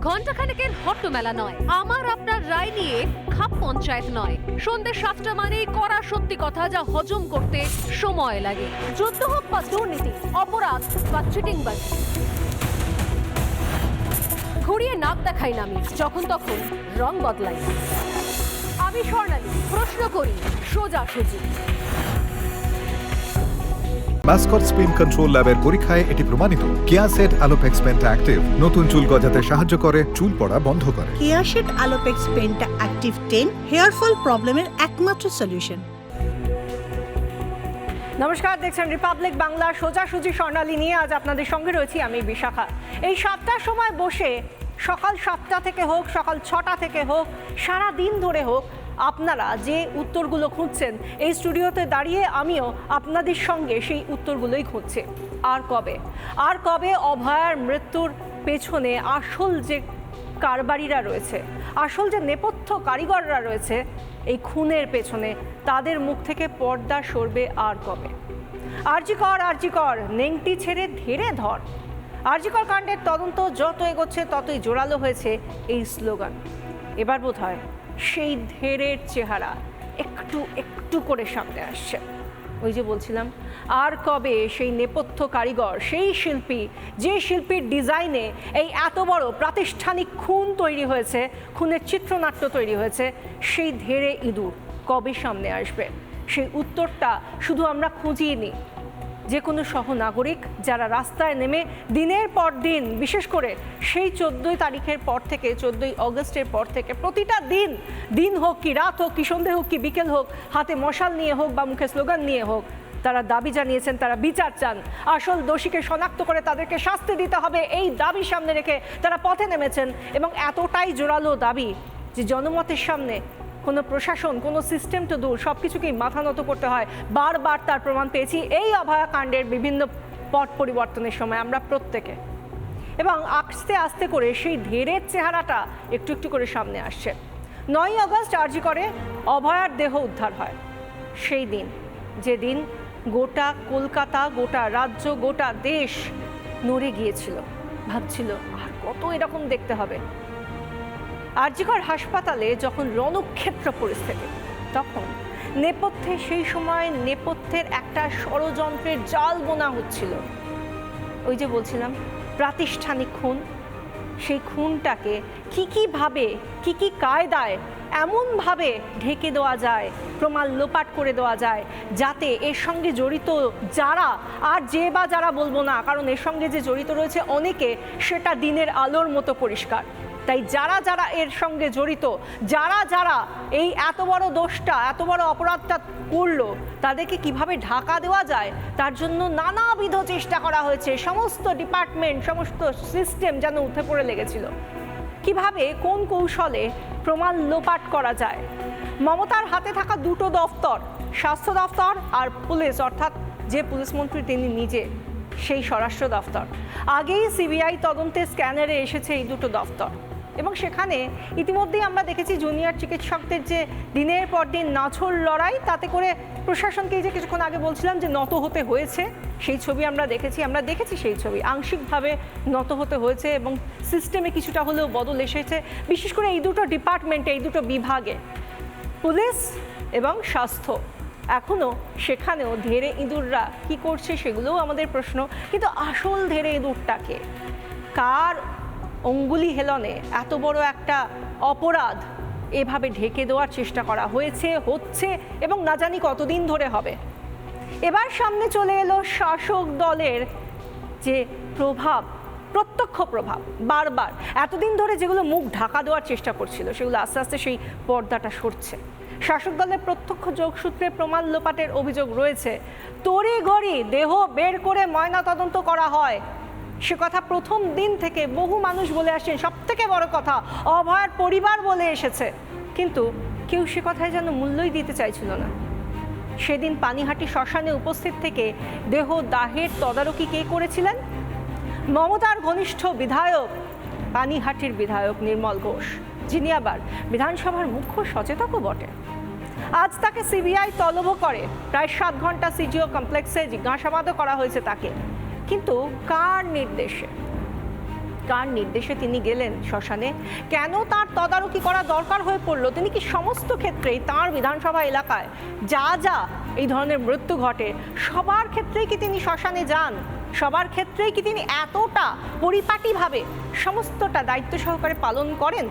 ঘণ্টাখানেকের হট্টমেলা নয়, আমার আপনার রায় নিয়ে খাপ পঞ্চায়েত নয়। সন্ধ্যে 7টা মানেই কড়া সত্যি কথা যা হজম করতে সময় লাগে। যুদ্ধ হোক বা দুর্নীতি, অপরাধ বা চিটিংবাজি, ঘুরিয়ে নাক দেখাই না আমি, যখন তখন রং বদলাই। আমি স্বর্ণালী, প্রশ্ন করি সোজাসুজি। মাস্কট স্পিন কন্ট্রোল ল্যাবের পরীক্ষায় এটি প্রমাণিত। কেয়াসেট অ্যালোপেক্স পেন্টা অ্যাক্টিভ নতুন চুল গজাতে সাহায্য করে, চুল পড়া বন্ধ করে। কেয়াসেট অ্যালোপেক্স পেন্টা অ্যাক্টিভ 10 হেয়ার ফল প্রবলেমের একমাত্র সলিউশন। নমস্কার, দেখছেন রিপাবলিক বাংলা। সোজাসুজি স্বর্ণালী নিয়ে আজ আপনাদের সঙ্গে রয়েছি আমি বিশাখা। এই 7টার সময় বসে, সকাল 7টা থেকে হোক, সকাল 6টা থেকে হোক, সারা দিন ধরে হোক, আপনারা যে উত্তরগুলো খুঁজছেন, এই স্টুডিওতে দাঁড়িয়ে আমিও আপনাদের সঙ্গে সেই উত্তরগুলোই খুঁজছি। আর কবে অভয়ার মৃত্যুর পেছনে আসল যে কারবারিরা রয়েছে, আসল যে নেপথ্য কারিগররা রয়েছে এই খুনের পেছনে, তাদের মুখ থেকে পর্দা সরবে আর কবে? আরজি কর, নেংটি ছেড়ে ধীরে ধর। আরজি কর কাণ্ডের তদন্ত যত এগোচ্ছে ততই জোরালো হয়েছে এই স্লোগান। এবার বোধহয় সেই ধীরের চেহারা একটু একটু করে সামনে আসছে। ওই যে বলছিলাম, আর কবে সেই নেপথ্য কারিগর, সেই শিল্পী, যে শিল্পীর ডিজাইনে এই এত বড় প্রাতিষ্ঠানিক খুন তৈরি হয়েছে, খুনের চিত্রনাট্য তৈরি হয়েছে, সেই ধীরে ইঁদুর কবে সামনে আসবে? সেই উত্তরটা শুধু আমরা খুঁজিয়ে নিই। যে কোনো সহনাগরিক যারা রাস্তায় নেমে দিনের পর দিন, বিশেষ করে সেই 14 তারিখের পর থেকে, 14 অগস্টের পর থেকে প্রতিটা দিন হোক কি রাত হোক কি সন্ধে হোক কি বিকেল হোক, হাতে মশাল নিয়ে হোক বা মুখে স্লোগান নিয়ে হোক, তারা দাবি জানিয়েছেন, তারা বিচার চান। আসল দোষীকে শনাক্ত করে তাদেরকে শাস্তি দিতে হবে, এই দাবি সামনে রেখে তারা পথে নেমেছেন। এবং এতটাই জোরালো দাবি যে জনমতের সামনে কোনো প্রশাসন, কোনো সিস্টেম তো দূর, সব কিছুকেই মাথা নত করতে হয়। বারবার তার প্রমাণ পেয়েছি এই অভয়াকাণ্ডের বিভিন্ন পট পরিবর্তনের সময় আমরা প্রত্যেকে। এবং আস্তে আস্তে করে সেই ধীরের চেহারাটা একটু একটু করে সামনে আসছে। 9 আগস্ট আরজি করে অভয়ার দেহ উদ্ধার হয়। সেই দিন, যেদিন গোটা কলকাতা, গোটা রাজ্য, গোটা দেশ নড়ে গিয়েছিল, ভাবছিল আর কত এরকম দেখতে হবে। আরজিকর হাসপাতালে যখন রণক্ষেত্র পরিস্থিতি, তখন নেপথ্যে, সেই সময় নেপথ্যের একটা ষড়যন্ত্রের জাল বোনা হচ্ছিল। ওই যে বলছিলাম প্রাতিষ্ঠানিক খুন, সেই খুনটাকে কীভাবে, কী কায়দায় এমনভাবে ঢেকে দেওয়া যায়, প্রমাণ লোপাট করে দেওয়া যায়, যাতে এর সঙ্গে জড়িত যারা, আর যে বা যারা বলবো না, কারণ এর সঙ্গে যে জড়িত রয়েছে অনেকে, সেটা দিনের আলোর মতো পরিষ্কার। তাই যারা যারা এর সঙ্গে জড়িত, যারা এই এত বড় দোষটা, এত বড় অপরাধটা করলো, তাদেরকে কিভাবে ঢাকা দেওয়া যায় তার জন্য নানাবিধ চেষ্টা করা হয়েছে। সমস্ত ডিপার্টমেন্ট, সমস্ত সিস্টেম যেন উঠে পড়ে লেগেছিল। কিভাবে, কোন কৌশলে প্রমাণ লোপাট করা যায়। মমতার হাতে থাকা দুটো দফতর, স্বাস্থ্য দফতর আর পুলিশ, অর্থাৎ যে পুলিশ মন্ত্রী তিনি নিজে, সেই স্বরাষ্ট্র দফতর। আগেই সিবিআই তদন্তে স্ক্যানারে এসেছে এই দুটো দফতর। এবং সেখানে ইতিমধ্যেই আমরা দেখেছি জুনিয়র চিকিৎসকদের যে দিনের পর দিন নাছোড় লড়াই, তাতে করে প্রশাসনকে, যে কিছুক্ষণ আগে বলছিলাম যে নত হতে হয়েছে, সেই ছবি আমরা দেখেছি সেই ছবি আংশিকভাবে নত হতে হয়েছে এবং সিস্টেমে কিছুটা হলেও বদল এসেছে, বিশেষ করে এই দুটো ডিপার্টমেন্টে, এই দুটো বিভাগে, পুলিশ এবং স্বাস্থ্য। এখনও সেখানেও ধেড়ে ইঁদুররা কি করছে সেগুলোও আমাদের প্রশ্ন। কিন্তু আসল ধেড়ে ইঁদুরটাকে, কার অঙ্গুলি হেলনে এত বড় একটা অপরাধ এভাবে ঢেকে দেওয়ার চেষ্টা করা হয়েছে, হচ্ছে এবং না জানি কতদিন ধরে হবে। এবার সামনে চলে এলো শাসক দলের যে প্রভাব, প্রত্যক্ষ প্রভাব, বারবার এতদিন ধরে যেগুলো মুখ ঢাকা দেওয়ার চেষ্টা করছিল, সেগুলো আস্তে আস্তে সেই পর্দাটা সরছে। শাসক দলের প্রত্যক্ষ যোগসূত্রে প্রমাণ লোপাটের অভিযোগ রয়েছে। তড়িঘড়ি দেহ বের করে ময়নাতদন্ত করা হয়, সে কথা প্রথম দিন থেকে বহু মানুষ বলে আসছেন। সব থেকে বড় কথা, অভয়ার পরিবার বলে এসেছে, কিন্তু কেউ সে কথায় যেন মূল্যই দিতে চাইছিল না। সেদিন পানিহাটি শ্মশানে উপস্থিত থেকে দেহ দাহের তদারকি কে করেছিলেন? মমতার ঘনিষ্ঠ বিধায়ক, পানিহাটির বিধায়ক নির্মল ঘোষ, যিনি আবার বিধানসভার মুখ্য সচেতকও বটে। আজ তাকে সিবিআই তলব করে। প্রায় 7 ঘন্টা সিজিও কমপ্লেক্সে জিজ্ঞাসাবাদও করা হয়েছে তাকে, কিন্তু কার নির্দেশে? কার নির্দেশে তিনি গেলেন শ্মশানে, কেন তার তদারকি করা দরকার হয়ে পড়লো, তিনি কি সমস্ত ক্ষেত্রেই তার বিধানসভা এলাকায় যা যা এই ধরনের মৃত্যু ঘটে সবার ক্ষেত্রেই কি তিনি শ্মশানে যান, সবার ক্ষেত্রেই কি তিনি এতটা পরিপাটিভাবে সমস্তটা দায়িত্ব সহকারে পালন করেন?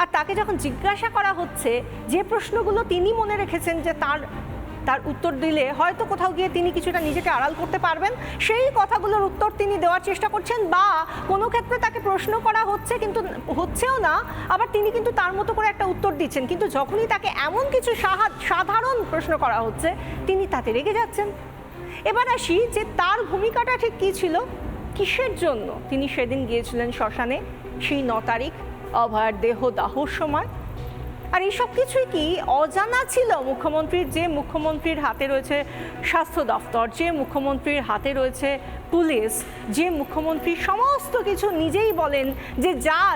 আর তাকে যখন জিজ্ঞাসা করা হচ্ছে যে প্রশ্নগুলো তিনি মনে রেখেছেন যে তার উত্তর দিলে হয়তো কোথাও গিয়ে তিনি কিছুটা নিজেকে আড়াল করতে পারবেন, সেই কথাগুলোর উত্তর তিনি দেওয়ার চেষ্টা করছেন, বা কোনো ক্ষেত্রে তাকে প্রশ্ন করা হচ্ছে কিন্তু হচ্ছেও না, আবার তিনি কিন্তু তার মতো করে একটা উত্তর দিচ্ছেন, কিন্তু যখনই তাকে এমন কিছু সাধারণ প্রশ্ন করা হচ্ছে তিনি তাতে রেগে যাচ্ছেন। এবার আসি যে তার ভূমিকাটা ঠিক কী ছিল, কিসের জন্য তিনি সেদিন গিয়েছিলেন শ্মশানে সেই 9 তারিখ অভয়ার দেহ দাহর সময়। আর এই সব কিছুই কি অজানা ছিল মুখ্যমন্ত্রীর, যে মুখ্যমন্ত্রীর হাতে রয়েছে স্বাস্থ্য দফতর, যে মুখ্যমন্ত্রীর হাতে রয়েছে পুলিশ, যে মুখ্যমন্ত্রী সমস্ত কিছু নিজেই বলেন যে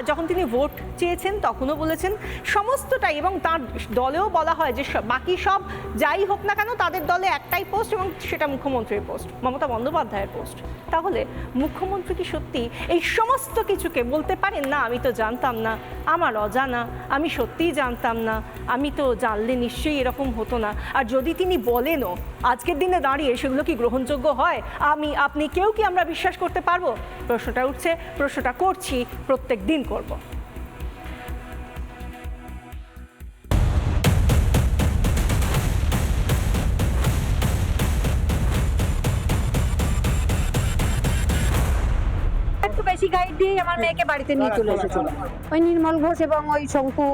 যখন তিনি ভোট চেয়েছেন তখনও বলেছেন সমস্তটাই, এবং তার দলেও বলা হয় যে বাকি সব যাই হোক না কেন তাদের দলে একটাই পোস্ট এবং সেটা মুখ্যমন্ত্রীর পোস্ট, মমতা বন্দ্যোপাধ্যায়ের পোস্ট। তাহলে মুখ্যমন্ত্রী কি সত্যি এই সমস্ত কিছুকে বলতে পারেন না আমি তো জানতাম না, আমার অজানা, আমি সত্যিই জানতাম না, আমি তো জানলে নিশ্চয়ই এরকম হতো না? আর যদি তিনি বলেনও আজকের দিনে দাঁড়িয়ে সেগুলো কি গ্রহণযোগ্য হয়? আপনি কেউ কি আমরা বিশ্বাস করতে পারবো? প্রশ্নটা উঠছে, প্রশ্নটা করছি, প্রত্যেক দিন করব। একটু বেশি গাইড দিয়ে আমার মেয়েকে বাড়িতে নিয়ে চলে এসেছিল ওই নির্মল ঘোষ এবং ওই শঙ্কু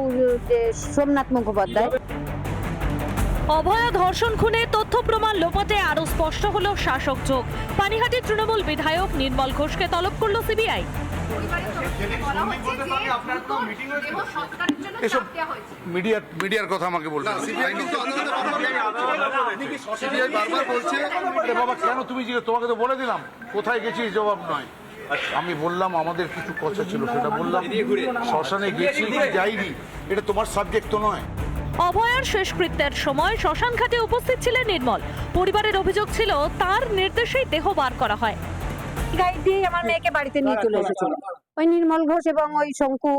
সোমনাথ মুখোপাধ্যায়। অভয়া ধর্ষণ খুনে তথ্য প্রমাণ লোপাটে আরো স্পষ্ট হলো শাসক যোগ। পানিহাটির তৃণমূল বিধায়ক নির্মল ঘোষকে তলব করলো সিবিআই। এসব মিডিয়ার কথা আমাকে বলতে সিবিআই বারবার বলছে বাবা কেন তুমি তোমাকে তো বলে দিলাম কোথায় গেছিস, জবাব নয়। আমি বললাম আমাদের কিছু কথা ছিল সেটা বললাম, শ্মশানে গেছি যাইনি এটা তোমার সাবজেক্ট তো নয়। অভয়ার শেষকৃত্যের সময় শ্মশান ঘাটে উপস্থিত ছিলেন নির্মল। পরিবারের অভিযোগ ছিল তার নির্দেশেই দেহ বার করা হয়। গাইড দিয়ে আমার মেয়েকে বাড়িতে নিয়ে চলে এসেছিল ওই নির্মল ঘোষ এবং ওই শঙ্কু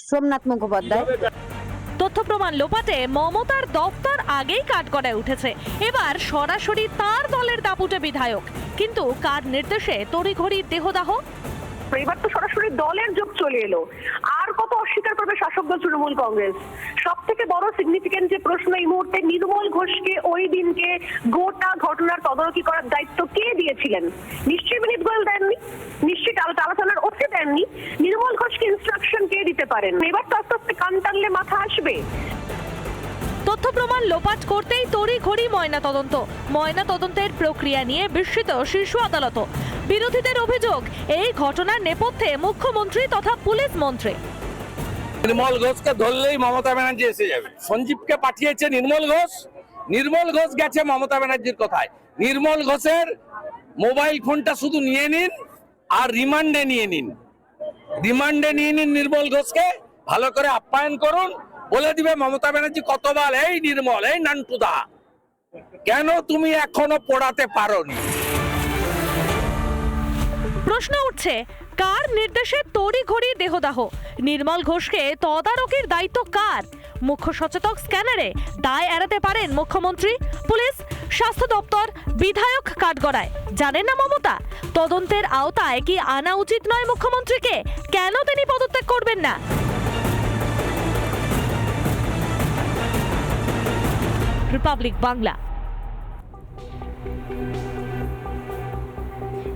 সোমনাথ মুখোপাধ্যায়। তথ্য প্রমাণ লোপাটে মমতার দপ্তর আগেই কাঠগড়ায় উঠেছে, এবার সরাসরি তার দলের দাপুটে বিধায়ক। কিন্তু কার নির্দেশে তড়িঘড়ি দেহদাহ? এবার তো সরাসরি দলের যোগ চলে এলো। আর কত অস্বীকার করবে শাসক দল তৃণমূল কংগ্রেস? সব থেকে বড় সিগনিফিকেন্ট যে প্রশ্ন এই মুহূর্তে, নির্মল ঘোষকে ওই দিনকে গোটা ঘটনার তদারকি করার দায়িত্ব কে দিয়েছিলেন? নিশ্চয়ই বিনীত গোয়েল দেননি, নিশ্চয়ই আলোচনার ওকে দেননি। নির্মল ঘোষকে ইনস্ট্রাকশন কে দিতে পারেন? এবার তো আস্তে আস্তে কান টানলে মাথা আসবে। তথ্য প্রমাণ লোপাট করতেই তড়িঘড়ি ময়না তদন্তের প্রক্রিয়া নিয়ে বিস্মিত শীর্ষ আদালত। বিরোধীদের অভিযোগ এই ঘটনার নেপথ্যে মুখ্যমন্ত্রী তথা পুলিশ মন্ত্রী। নির্মল ঘোষকে ধরলেই মমতা ব্যানার্জি এসে যাবে। সঞ্জীবকে পাঠিয়েছে নির্মল ঘোষ গেছে মমতা ব্যানার্জির কথায়। নির্মল ঘোষের মোবাইল ফোনটা শুধু নিয়ে নিন আর রিমান্ডে নিয়ে নিন নির্মল ঘোষকে ভালো করে আপ্যায়ন করুন, বলে দিবে মমতা ব্যানার্জি কতবার এই নির্মল, এই নান্টুদা কেন তুমি এখনো পড়াতে পারোনি? প্রশ্ন উঠছে কার নির্দেশে তড়িঘড়ি দেহদাহ? নির্মল ঘোষকে তদারকির দায়িত্ব কার? মুখ্য সচেতক স্ক্যানারে দায় এড়াতে পারেন মুখ্যমন্ত্রী, পুলিশ, স্বাস্থ্য দপ্তর, বিধায়ক কাঠগড়ায়? জানেন না মমতা তদন্তের আওতায় কি আনা উচিত নয় মুখ্যমন্ত্রীকে? কেন তিনি পদত্যাগ করবেন না? রিপাবলিক বাংলা।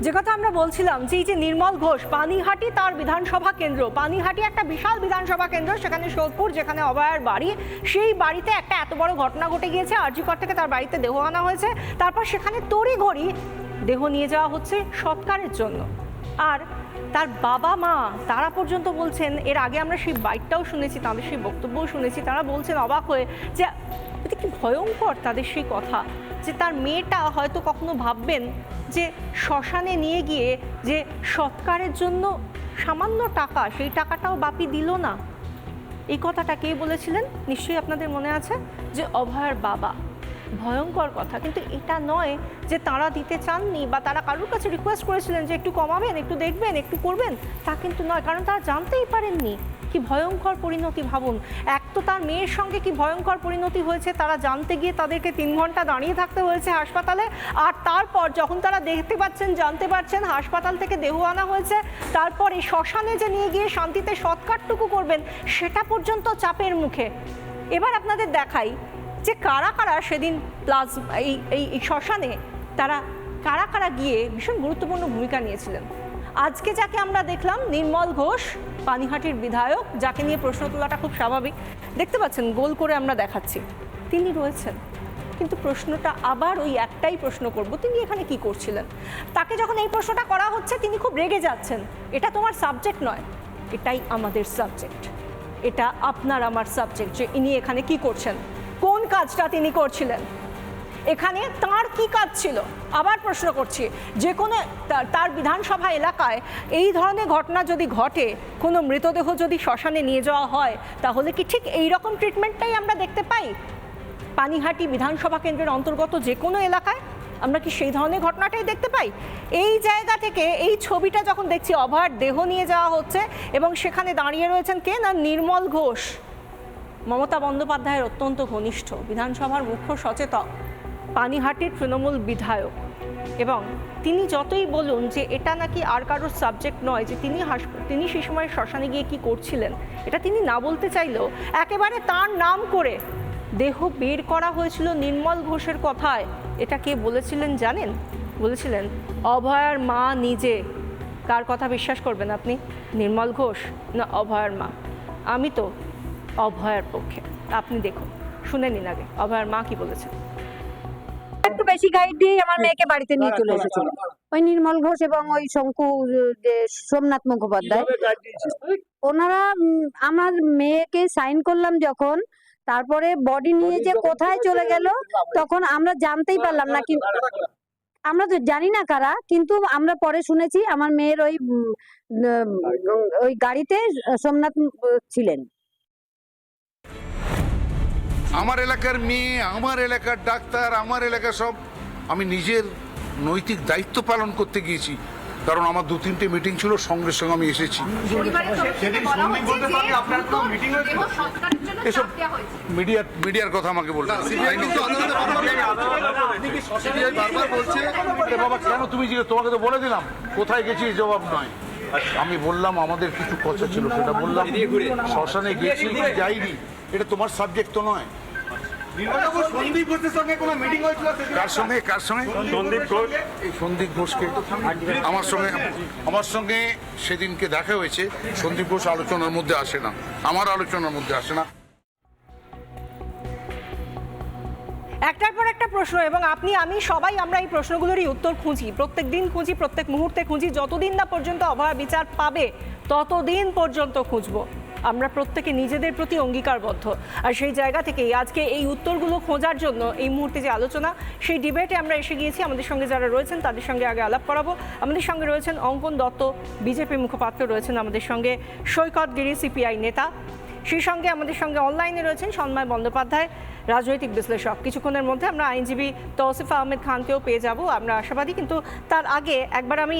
যে কথা আমরা বলছিলাম যে এই যে নির্মল ঘোষ, পানিহাটি তার বিধানসভা কেন্দ্র, পানিহাটি একটা বিশাল বিধানসভা কেন্দ্র, সেখানে সোদপুর যেখানে অভয়ার বাড়ি, সেই বাড়িতে একটা এত বড় ঘটনা ঘটে গিয়েছে। আরজিকর থেকে তার বাড়িতে দেহ আনা হয়েছে, তারপর সেখানে তড়িঘড়ি দেহ নিয়ে যাওয়া হচ্ছে সৎকারের জন্য। আর তার বাবা মা তারা পর্যন্ত বলছেন, এর আগে আমরা সেই বাইটটাও শুনেছি, তাদের সেই বক্তব্যও শুনেছি, তারা বলছেন অবাক হয়ে যে এটা কি ভয়ঙ্কর তাদের সেই কথা, যে তার মেয়েটা হয়তো কখনো ভাববেন যে শ্মশানে নিয়ে গিয়ে যে সৎকারের জন্য সামান্য টাকা, সেই টাকাটাও বাপি দিল না। এই কথাটা কে বলেছিলেন নিশ্চয়ই আপনাদের মনে আছে, যে অভয়ার বাবা। ভয়ঙ্কর কথা, কিন্তু এটা নয় যে তারা দিতে চাননি বা তারা কারোর কাছে রিকোয়েস্ট করেছিলেন যে একটু কমাবেন, একটু দেখবেন, একটু করবেন, তা কিন্তু নয়। কারণ তারা জানতেই পারেননি কি ভয়ঙ্কর পরিণতি। ভাবুন, এক তো তার মেয়ের সঙ্গে কি ভয়ঙ্কর পরিণতি হয়েছে, তারা জানতে গিয়ে তাদেরকে 3 ঘন্টা দাঁড়িয়ে থাকতে হয়েছে হাসপাতালে, আর তারপর যখন তারা দেখতে পাচ্ছেন, জানতে পারছেন হাসপাতাল থেকে দেহ আনা হয়েছে, তারপর এই শ্মশানে যে নিয়ে গিয়ে শান্তিতে সৎকারটুকু করবেন সেটা পর্যন্ত চাপের মুখে। এবার আপনাদের দেখাই যে কারা কারা সেদিন এই শ্মশানে তারা কারা কারা গিয়ে ভীষণ গুরুত্বপূর্ণ ভূমিকা নিয়েছিলেন। আজকে যাকে আমরা দেখলাম, নির্মল ঘোষ, পানিহাটির বিধায়ক, যাকে নিয়ে প্রশ্ন তোলাটা খুব স্বাভাবিক, দেখতে পাচ্ছেন গোল করে আমরা দেখাচ্ছি, তিনি রয়েছেন। কিন্তু প্রশ্নটা আবার ওই একটাই প্রশ্ন করব, তিনি এখানে কি করছিলেন। তাকে যখন এই প্রশ্নটা করা হচ্ছে তিনি খুব রেগে যাচ্ছেন। এটা তোমার সাবজেক্ট নয়, এটাই আমাদের সাবজেক্ট, এটা আপনার আমার সাবজেক্ট, যে ইনি এখানে কি করছেন, কোন কাজটা তিনি করছিলেন, এখানে তার কি কাজ ছিল। আবার প্রশ্ন করছি, যে কোনো তার বিধানসভা এলাকায় এই ধরনের ঘটনা যদি ঘটে, কোনো মৃতদেহ যদি শ্মশানে নিয়ে যাওয়া হয়, তাহলে কি ঠিক এই রকম ট্রিটমেন্টটাই আমরা দেখতে পাই পানিহাটি বিধানসভা কেন্দ্রের অন্তর্গত যে কোনো এলাকায়? আমরা কি সেই ধরনের ঘটনাটাই দেখতে পাই? এই জায়গা থেকে এই ছবিটা যখন দেখছি, অভয়ার দেহ নিয়ে যাওয়া হচ্ছে এবং সেখানে দাঁড়িয়ে রয়েছেন কে না, নির্মল ঘোষ, মমতা বন্দ্যোপাধ্যায়ের অত্যন্ত ঘনিষ্ঠ, বিধানসভার মুখ্য সচেতক, পানিহাটির তৃণমূল বিধায়ক। এবং তিনি যতই বলুন যে এটা নাকি আর কারোর সাবজেক্ট নয়, যে তিনি সেই সময় শ্মশানে গিয়ে কি করছিলেন, এটা তিনি না বলতে চাইলেও একেবারে তার নাম করে দেহ বের করা হয়েছিল নির্মল ঘোষের কথায়। এটা কে বলেছিলেন জানেন? বলেছিলেন অভয়ার মা নিজে। কার কথা বিশ্বাস করবেন আপনি, নির্মল ঘোষ না অভয়ার মা? আমি তো অভয়ার পক্ষে। আপনি দেখুন, শুনে নিন আগে অভয়ার মা কি বলেছেন। একটু বেশি গাইড দিয়ে আমার মেয়েকে বাড়িতে নিয়ে চলে এসেছিল ওই নির্মল ঘোষ এবং ওই শঙ্কু যে সোমনাথ মুখোপাধ্যায়। ওনারা আমার মেয়েকে সাইন করলাম যখন, তারপরে বডি নিয়ে যে কোথায় চলে গেল তখন আমরা জানতেই পারলাম না। কিন্তু আমরা তো জানি না কারা, কিন্তু আমরা পরে শুনেছি আমার মেয়ের ওই গাড়িতে সোমনাথ ছিলেন। আমার এলাকার মেয়ে, আমার এলাকার ডাক্তার, আমার এলাকার সব, আমি নিজের নৈতিক দায়িত্ব পালন করতে গিয়েছি। কারণ আমার 2-3টে মিটিং ছিল, সঙ্গে সঙ্গে আমি এসেছি। এসব মিডিয়ার কথা আমাকে বলতে বাবা কেন তুমি তোমাকে তো বলে দিলাম কোথায় গেছি, জবাব নয়। আমি বললাম আমাদের কিছু কথা ছিল, সেটা বললাম। শ্মশানে গেছি কি যাইনি এটা তোমার সাবজেক্ট তো নয়। কার সঙ্গে সন্দীপ ঘোষকে আমার সঙ্গে সেদিনকে দেখা হয়েছে। সন্দীপ ঘোষ আলোচনার মধ্যে আসে না, আমার আলোচনার মধ্যে আসে না। একটার পর একটা প্রশ্ন, এবং আমি সবাই আমরা এই প্রশ্নগুলোরই উত্তর খুঁজি, প্রত্যেক দিন খুঁজি, প্রত্যেক মুহূর্তে খুঁজি। যতদিন না পর্যন্ত অভয়া বিচার পাবে ততদিন পর্যন্ত খুঁজবো। আমরা প্রত্যেকে নিজেদের প্রতি অঙ্গীকারবদ্ধ। আর সেই জায়গা থেকেই আজকে এই উত্তরগুলো খোঁজার জন্য এই মুহূর্তে যে আলোচনা, সেই ডিবেটে আমরা এসে গিয়েছি। আমাদের সঙ্গে যারা রয়েছেন তাদের সঙ্গে আগে আলাপ করাবো। আমাদের সঙ্গে রয়েছেন অঙ্কন দত্ত, বিজেপি মুখপাত্র, রয়েছেন আমাদের সঙ্গে সৈকত গিরি, সিপিআই নেতা। সেই সঙ্গে আমাদের সঙ্গে অনলাইনে রয়েছেন সন্ময় বন্দ্যোপাধ্যায়, রাজনৈতিক বিশ্লেষক। কিছুক্ষণের মধ্যে আমরা আইনজীবী তৌসিফ আহমেদ খানকেও পেয়ে যাব, আমরা আশাবাদী। কিন্তু তার আগে একবার আমি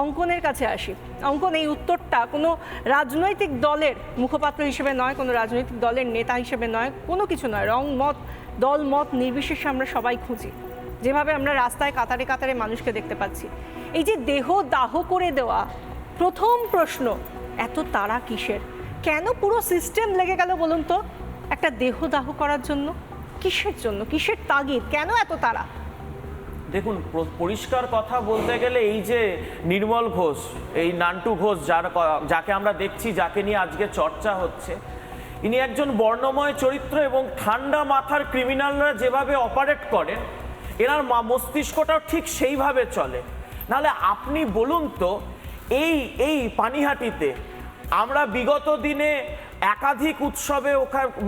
অঙ্কনের কাছে আসি। অঙ্কন, এই উত্তরটা কোনো রাজনৈতিক দলের মুখপাত্র হিসেবে নয়, কোনো রাজনৈতিক দলের নেতা হিসেবে নয়, কোনো কিছু নয়, রং মত দল মত নির্বিশেষে আমরা সবাই খুঁজি। যেভাবে আমরা রাস্তায় কাতারে কাতারে মানুষকে দেখতে পাচ্ছি, এই যে দেহ দাহ করে দেওয়া, প্রথম প্রশ্ন, এত তাড়া কিসের? কেন পুরো সিস্টেম লেগে গেল বলুন তো একটা দেহ দাহ করার জন্য? কিসের জন্য, কিসের তাগিদ, কেন এত তাড়া? দেখুন, পরিষ্কার কথা বলতে গেলে এই যে নির্মল ঘোষ, এই নান্টু ঘোষ, যাকে আমরা দেখছি, যাকে নিয়ে আজকে চর্চা হচ্ছে, ইনি একজন বর্ণময় চরিত্র এবং ঠান্ডা মাথার ক্রিমিনালরা যেভাবে অপারেট করেন, এনার মস্তিষ্কটাও ঠিক সেইভাবে চলে। নাহলে আপনি বলুন তো, এই পানিহাটিতে আমরা বিগত দিনে একাধিক উৎসবে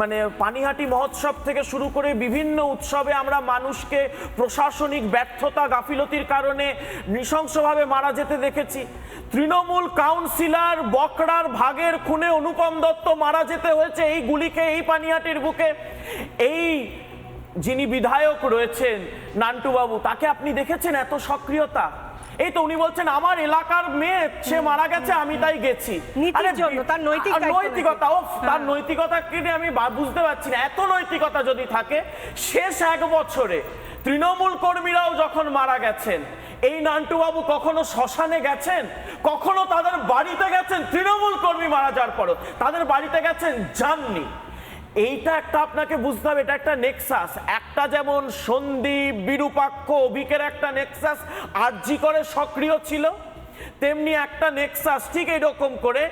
মানে পানিহাটি মহোৎসব থেকে শুরু করে বিভিন্ন উৎসবে আমরা মানুষকে প্রশাসনিক ব্যর্থতা, গাফিলতির কারণে নৃশংসভাবে মারা যেতে দেখেছি। তৃণমূল কাউন্সিলর বকড়ার ভাগের খুনে অনুপম দত্ত মারা যেতে হয়েছে এই গুলিকে, এই পানিহাটির বুকে। এই যিনি বিধায়ক রয়েছেন নান্টু বাবু, তাকে আপনি দেখেছেন এত সক্রিয়তা? এই তো উনি বলছেন আমার এলাকার মেয়ে সে মারা গেছে, আমি তাই গেছি। নীতির জন্য, তার নৈতিক দায়িত্ব নৈতিকতা, তার নৈতিকতাকে নিয়ে আমি বুঝতে পারছি না। এত নৈতিকতা যদি থাকে, শেষ 1 বছরে তৃণমূল কর্মীরাও যখন মারা গেছেন, এই নান্টু বাবু কখনো শ্মশানে গেছেন? কখনো তাদের বাড়িতে গেছেন? তৃণমূল কর্মী মারা যাওয়ার পরও তাদের বাড়িতে গেছেন? যাননি। এইটা একটা আপনাকে বুঝতে হবে, এটা একটা নেক্সাস। একটা যেমন সন্দীপ, বিরূপাক্ষ, অভিকের একটা নেক্সাস আরজি করে সক্রিয় ছিল, তেমনি একটা নেক্সাস ঠিক এরকম করে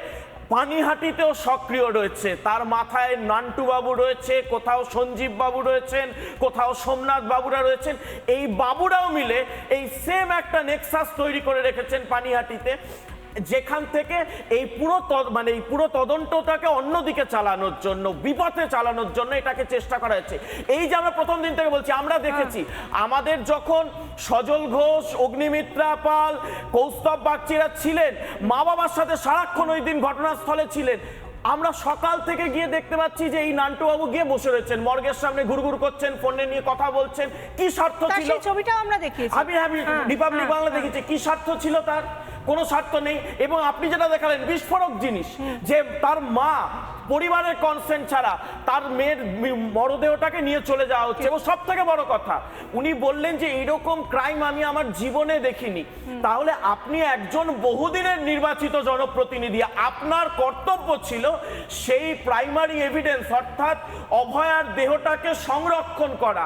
পানিহাটিতেও সক্রিয় রয়েছে। তার মাথায় নান্টু বাবু রয়েছে, কোথাও সঞ্জীব বাবু রয়েছেন, কোথাও সোমনাথ বাবুরা রয়েছেন। এই বাবুরাও মিলে এই সেম একটা নেক্সাস তৈরি করে রেখেছেন পানিহাটিতে, যেখান থেকে এই পুরো তদন্তটাকে অন্যদিকে চালানোর জন্য, বিপথে চালানোর জন্য এটাকে চেষ্টা করা হচ্ছে। এই যে আমরা প্রথম দিন থেকে বলছি, আমরা দেখেছি আমাদের যখন সজল ঘোষ, অগ্নিমিত্রা পাল, কৌস্তব বাগচিরা ছিলেন, মা বাবার সাথে সারাক্ষণ ওই দিন ঘটনাস্থলে ছিলেন, আমরা সকাল থেকে গিয়ে দেখতে পাচ্ছি যে এই নান্টু বাবু গিয়ে বসে রয়েছেন, মর্গের সামনে ঘুরঘুর করছেন, ফোনে নিয়ে কথা বলছেন। কি স্বার্থ ছিল? সেই ছবিটাও আমরা দেখিয়েছি, আমি রিপাবলিক বাংলা দেখেছি। কি স্বার্থ ছিল তার? কোনো স্বার্থ নেই। এবং আপনি যেটা দেখালেন বিস্ফোরক জিনিস, যে তার মা পরিবারের কনসেন্ট ছাড়া তার মেয়ের মরদেহটাকে নিয়ে চলে যাওয়া হচ্ছে। এবং সব থেকে বড় কথা, উনি বললেন যে এইরকম ক্রাইম আমি আমার জীবনে দেখিনি। তাহলে আপনি একজন বহুদিনের নির্বাচিত জনপ্রতিনিধি, আপনার কর্তব্য ছিল সেই প্রাইমারি এভিডেন্স অর্থাৎ অভয়ার দেহটাকে সংরক্ষণ করা।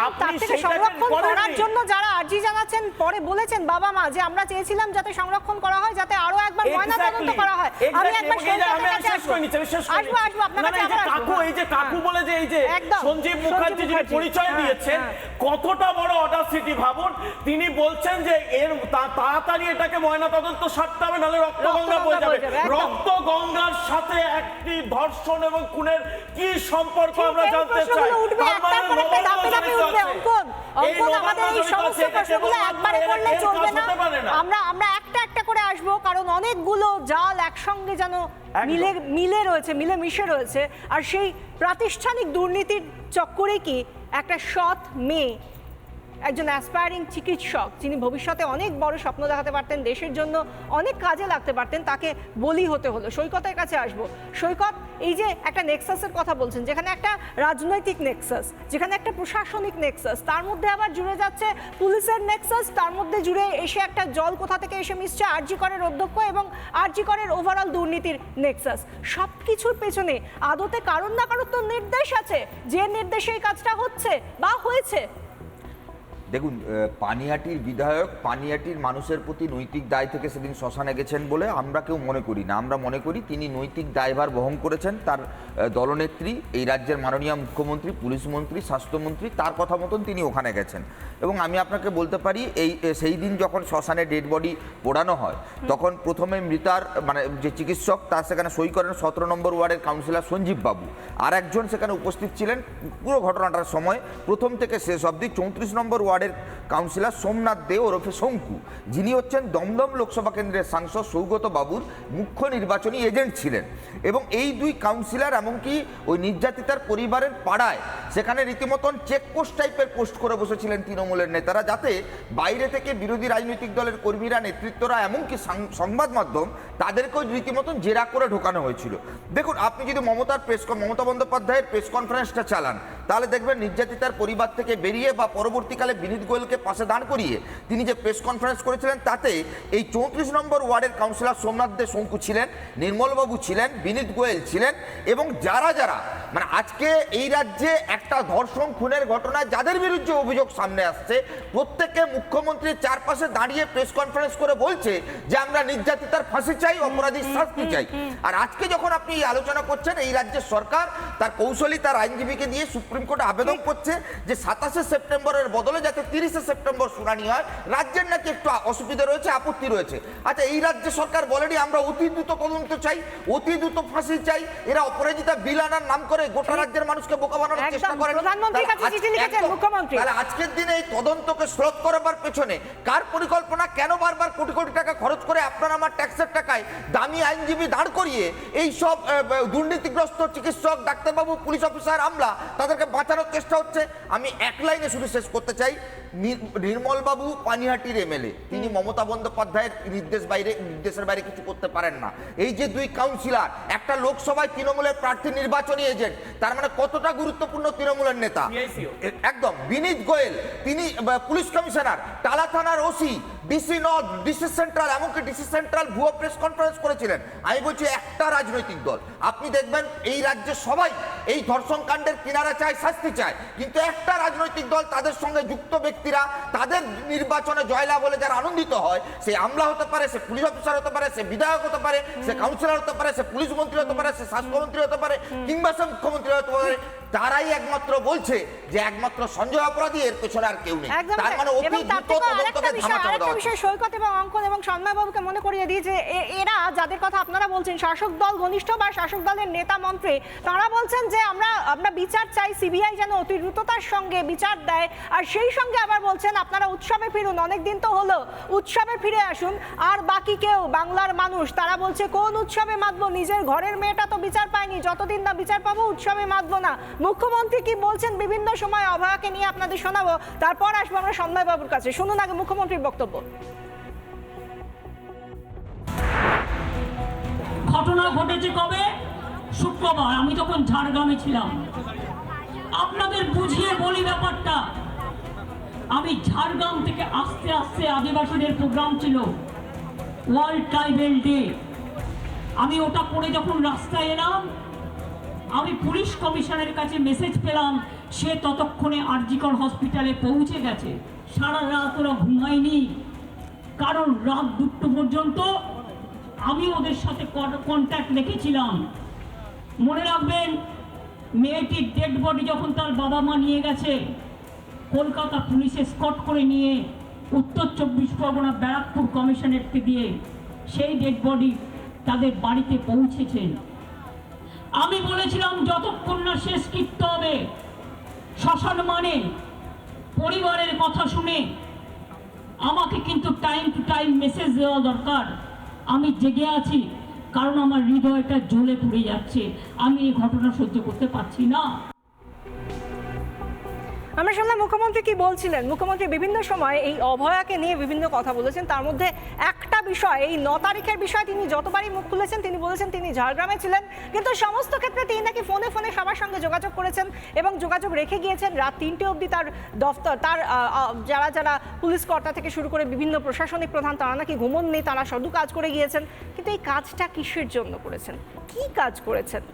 আপনি সংরক্ষণ করার জন্য যারা আর্জি জানাচ্ছেন, পরে বলেছেন বাবা মা যে আমরা চেয়েছিলাম যাতে সংরক্ষণ করা হয়, যাতে আরো একবার ময়নাতদন্ত করা হয়। আমি একবার কাকু বলে যে এই যে সঞ্জীব মুখার্জি যিনি পরিচয় দিয়েছেন, কতটা বড় অডাসিটি ভাবুন। তিনি বলছেন যে এর তাড়াতাড়ি এটাকে ময়নাতদন্ত সারতে হবে, নাহলে রক্তগঙ্গা বয়ে যাবে। রক্তগঙ্গার সাথে একটি ধর্ষণ এবং খুনের কি সম্পর্ক আমরা জানতে চাই। আমরা একটা একটা করে আসবো, কারণ অনেকগুলো জাল একসঙ্গে যেন মিলে রয়েছে, মিলে মিশে রয়েছে। আর সেই প্রাতিষ্ঠানিক দুর্নীতির চক্করে কি একটা সৎ মেয়ে, একজন অ্যাসপায়ারিং চিকিৎসক, যিনি ভবিষ্যতে অনেক বড় স্বপ্ন দেখাতে পারতেন, দেশের জন্য অনেক কাজে লাগতে পারতেন, তাকে বলি হতে হলো। সৈকতের কাছে আসবো। সৈকত, এই যে একটা নেক্সাসের কথা বলছেন, যেখানে একটা রাজনৈতিক নেক্সাস, যেখানে একটা প্রশাসনিক নেক্সাস, তার মধ্যে আবার জুড়ে যাচ্ছে পুলিশের নেক্সাস, তার মধ্যে জুড়ে এসে একটা জল কোথা থেকে এসে মিশছে আরজি করের অধ্যক্ষ এবং আরজি করের ওভারঅল দুর্নীতির নেক্সাস। সব কিছুর পেছনে আদতে কারণ না কারণ তো নির্দেশ আছে, যে নির্দেশে এই কাজটা হচ্ছে বা হয়েছে। দেখুন, পানিহাটির বিধায়ক পানিহাটির মানুষের প্রতি নৈতিক দায় থেকে সেদিন শ্মশানে গেছেন বলে আমরা কেউ মনে করি না। আমরা মনে করি তিনি নৈতিক দায়ভার বহন করেছেন। তার দলনেত্রী, এই রাজ্যের মাননীয় মুখ্যমন্ত্রী, পুলিশ মন্ত্রী, স্বাস্থ্যমন্ত্রী, তার কথা মতন তিনি ওখানে গেছেন। এবং আমি আপনাকে বলতে পারি, সেই দিন যখন শ্মশানে ডেড বডি পোড়ানো হয়, তখন প্রথমে মৃতার যে চিকিৎসক, তার সেখানে সই করেন 17 নম্বর ওয়ার্ডের কাউন্সিলর সঞ্জীব বাবু। আর একজন সেখানে উপস্থিত ছিলেন পুরো ঘটনাটার সময় প্রথম থেকে শেষ অবধি 34 নম্বর ওয়ার্ডের কাউন্সিলর সোমনাথ দে ওরফে শঙ্কু, যিনি হচ্ছেন দমদম লোকসভা কেন্দ্রের সাংসদ সৌগত বাবুর মুখ্য নির্বাচনী এজেন্ট ছিলেন। এবং এই দুই কাউন্সিলর এমনকি ওই নির্যাতিতার পরিবারের পাড়ায় সেখানে রীতিমতন চেকপোস্ট টাইপের পোস্ট করে বসেছিলেন তৃণমূলের নেতারা, যাতে বাইরে থেকে বিরোধী রাজনৈতিক দলের কর্মীরা, নেতৃত্বরা, এমনকি সংবাদ মাধ্যম, তাদেরকেও রীতিমতন জেরা করে ঢোকানো হয়েছিল। দেখুন, আপনি যদি মমতা বন্দ্যোপাধ্যায়ের প্রেস কনফারেন্সটা চালান, তাহলে দেখবেন নির্যাতিতার পরিবার থেকে বেরিয়ে বা পরবর্তীকালে বিনীত গোয়েলকে পাশে দাঁড় করিয়ে তিনি যে প্রেস কনফারেন্স করেছিলেন, তাতে এই 34 নম্বর ওয়ার্ডের কাউন্সিলর সোমনাথ দে শঙ্কু ছিলেন, নির্মলবাবু ছিলেন, বিনীত গোয়েল ছিলেন, এবং যারা আজকে এই রাজ্যে একটা ধর্ষণ খুনের ঘটনায় যাদের বিরুদ্ধে অভিযোগ সামনে আসছে, প্রত্যেককে মুখ্যমন্ত্রীর চারপাশে দাঁড়িয়ে প্রেস কনফারেন্স করে বলছে যে আমরা নির্যাতিতার ফাঁসি চাই, অপরাধীর শাস্তি চাই। আর আজকে যখন আপনি আলোচনা করছেন, এই রাজ্যের সরকার তার কৌশলী, তার আইনজীবীকে দিয়ে সুপ্রিম কোর্টে আবেদন করছে যে 27শে সেপ্টেম্বরের বদলে যাতে 30শে সেপ্টেম্বর শুনানি হয়। রাজ্যের নাকি একটু অসুবিধা রয়েছে, আপত্তি রয়েছে। আচ্ছা, এই রাজ্য সরকার বলেনি আমরা অতি দ্রুত তদন্ত চাই, অতি দ্রুত ফাঁসি চাই। এরা অপরাজিতা বিল আনার নাম করে গোটা রাজ্যের মানুষকে বোকা বানানোর চেষ্টা করে। তাহলে আজকের দিনে এই তদন্তকে শ্রদ্ধ করার পেছনে কার পরিকল্পনা? কেন বারবার কোটি কোটি টাকা খরচ করে আপনার আমার ট্যাক্সের টাকায় জায়গায় দামি আইনজীবী দাঁড় করিয়ে এই সব দুর্নীতিগ্রস্ত চিকিৎসক, ডাক্তারবাবু, পুলিশ অফিসার, আমলা তাদেরকে বাঁচানোর চেষ্টা হচ্ছে। আমি এক লাইনে শুধু শেষ করতে চাই, নির্মলবাবু পানিহাটির এমএলএ, তিনি মমতা বন্দ্যোপাধ্যায়ের নির্দেশের বাইরে কিছু করতে পারেন না। এই যে দুই কাউন্সিলর, একটা লোকসভায় তৃণমূলের প্রার্থী নির্বাচনী এজেন্ট, তার মানে কতটা গুরুত্বপূর্ণ তৃণমূলের নেতা। একদম বিনীত গোয়েল, তিনি পুলিশ কমিশনার, টালা থানার OC, DC north, DC central, এমনকি ডিসি সেন্ট্রাল ভুয়ো প্রেস কনফারেন্স করেছিলেন। আমি বলছি একটা রাজনৈতিক দল, আপনি দেখবেন এই রাজ্যে সবাই এই ধর্ষণ কাণ্ডের কিনারা চায়, শাস্তি চায়, কিন্তু একটা রাজনৈতিক দল তাদের সঙ্গে যুক্ত ব্যক্তিরা তাদের নির্বাচনে জয়লাভ বলে যারা আনন্দিত হয়, সে আমলা হতে পারে, সে পুলিশ অফিসার হতে পারে, সে বিধায়ক হতে পারে, সে কাউন্সিলর হতে পারে, সে পুলিশ মন্ত্রী হতে পারে, সে স্বাস্থ্যমন্ত্রী হতে পারে, কিংবা সে মুখ্যমন্ত্রী হতে পারে, তারাই একমাত্র বলছে যে একমাত্র সঞ্জয় অপরাধী, এর পেছনে আর কেউ নেই। তার মানে অতি দ্রুত তদন্তকে ধামাচাপা দেওয়া হচ্ছে। সৈকত এবং অঙ্কন এবং সন্ময় বাবুকে মনে করিয়ে দিই যে এরা যাদের কথা আপনারা বলছেন, শাসক দল ঘনিষ্ঠ বা শাসক দলের নেতা মন্ত্রী, তারা বলছেন যে আমরা বিচার চাই, সিবিআই যেন অতি দ্রুততার সঙ্গে বিচার দেয়, আর সেই সঙ্গে আবার বলছেন আপনারা উৎসবে ফিরুন, অনেকদিন তো হলো, উৎসবে ফিরে আসুন। আর বাকি কেউ, বাংলার মানুষ, তারা বলছে কোন উৎসবে মাতবো, নিজের ঘরের মেয়েটা তো বিচার পায়নি, যতদিন না বিচার পাবো উৎসবে মাতবো না। মুখ্যমন্ত্রী কি বলছেন বিভিন্ন সময়, অভয়াকে নিয়ে আপনাদের শোনাবো, তারপর আসবো আমরা সন্ময় বাবুর কাছে। শুনুন আগে মুখ্যমন্ত্রীর বক্তব্য। ঘটনা ঘটেছে কবে? শুক্রবার। আমি তখন ঝাড়গ্রামে ছিলাম। আপনাদের বুঝিয়ে বলি ব্যাপারটা। আমি ঝাড়গ্রাম থেকে আস্তে আস্তে, আদিবাসীদের প্রোগ্রাম ছিল ওয়ার্ল্ড ট্রাইবেল ডে, আমি ওটা করে যখন রাস্তায় এলাম, আমি পুলিশ কমিশনের কাছে মেসেজ পেলাম, সে ততক্ষণে আরজিকর হসপিটালে পৌঁছে গেছে। সারা রাত ওরা ঘুমায়নি, কারণ রাত 2টো পর্যন্ত আমি ওদের সাথে কন্ট্যাক্ট রেখেছিলাম। মনে রাখবেন, মেয়েটির ডেড বডি যখন তার বাবা মা নিয়ে গেছে, কলকাতা পুলিশে স্কট করে নিয়ে উত্তর 24 পরগনা ব্যারাকপুর কমিশনারেটকে দিয়ে সেই ডেড বডি তাদের বাড়িতে পৌঁছেছেন। আমি বলেছিলাম যতক্ষণ না শেষ কৃত্য হবে, শ্মশান মানে পরিবারের কথা শুনে আমাকে কিন্তু টাইম টু টাইম মেসেজ দেওয়া দরকার। আমি জেগে আছি, কারণ আমার হৃদয়টা জ্বলে পুড়ে যাচ্ছে, আমি এই ঘটনা সহ্য করতে পারছি না। আমরা শুনলাম মুখ্যমন্ত্রী কি বলছিলেন। মুখ্যমন্ত্রী বিভিন্ন সময় এই অভয়াকে নিয়ে বিভিন্ন কথা বলেছেন, তার মধ্যে একটা বিষয়, এই 9 তারিখের বিষয়, তিনি যতবারই মুখ খুলেছেন তিনি বলেছেন তিনি ঝাড়গ্রামে ছিলেন, কিন্তু সমস্ত ক্ষেত্রে তিনি নাকি ফোনে ফোনে সবার সঙ্গে যোগাযোগ করেছেন এবং যোগাযোগ রেখে গিয়েছেন। রাত 3টে অবধি তার দফতর, তার যারা পুলিশ কর্তা থেকে শুরু করে বিভিন্ন প্রশাসনিক প্রধান, তারা নাকি ঘুমননি, তারা শুধু কাজ করে গিয়েছেন। কিন্তু এই কাজটা কিসের জন্য করেছেন, কি কাজ করেছেন?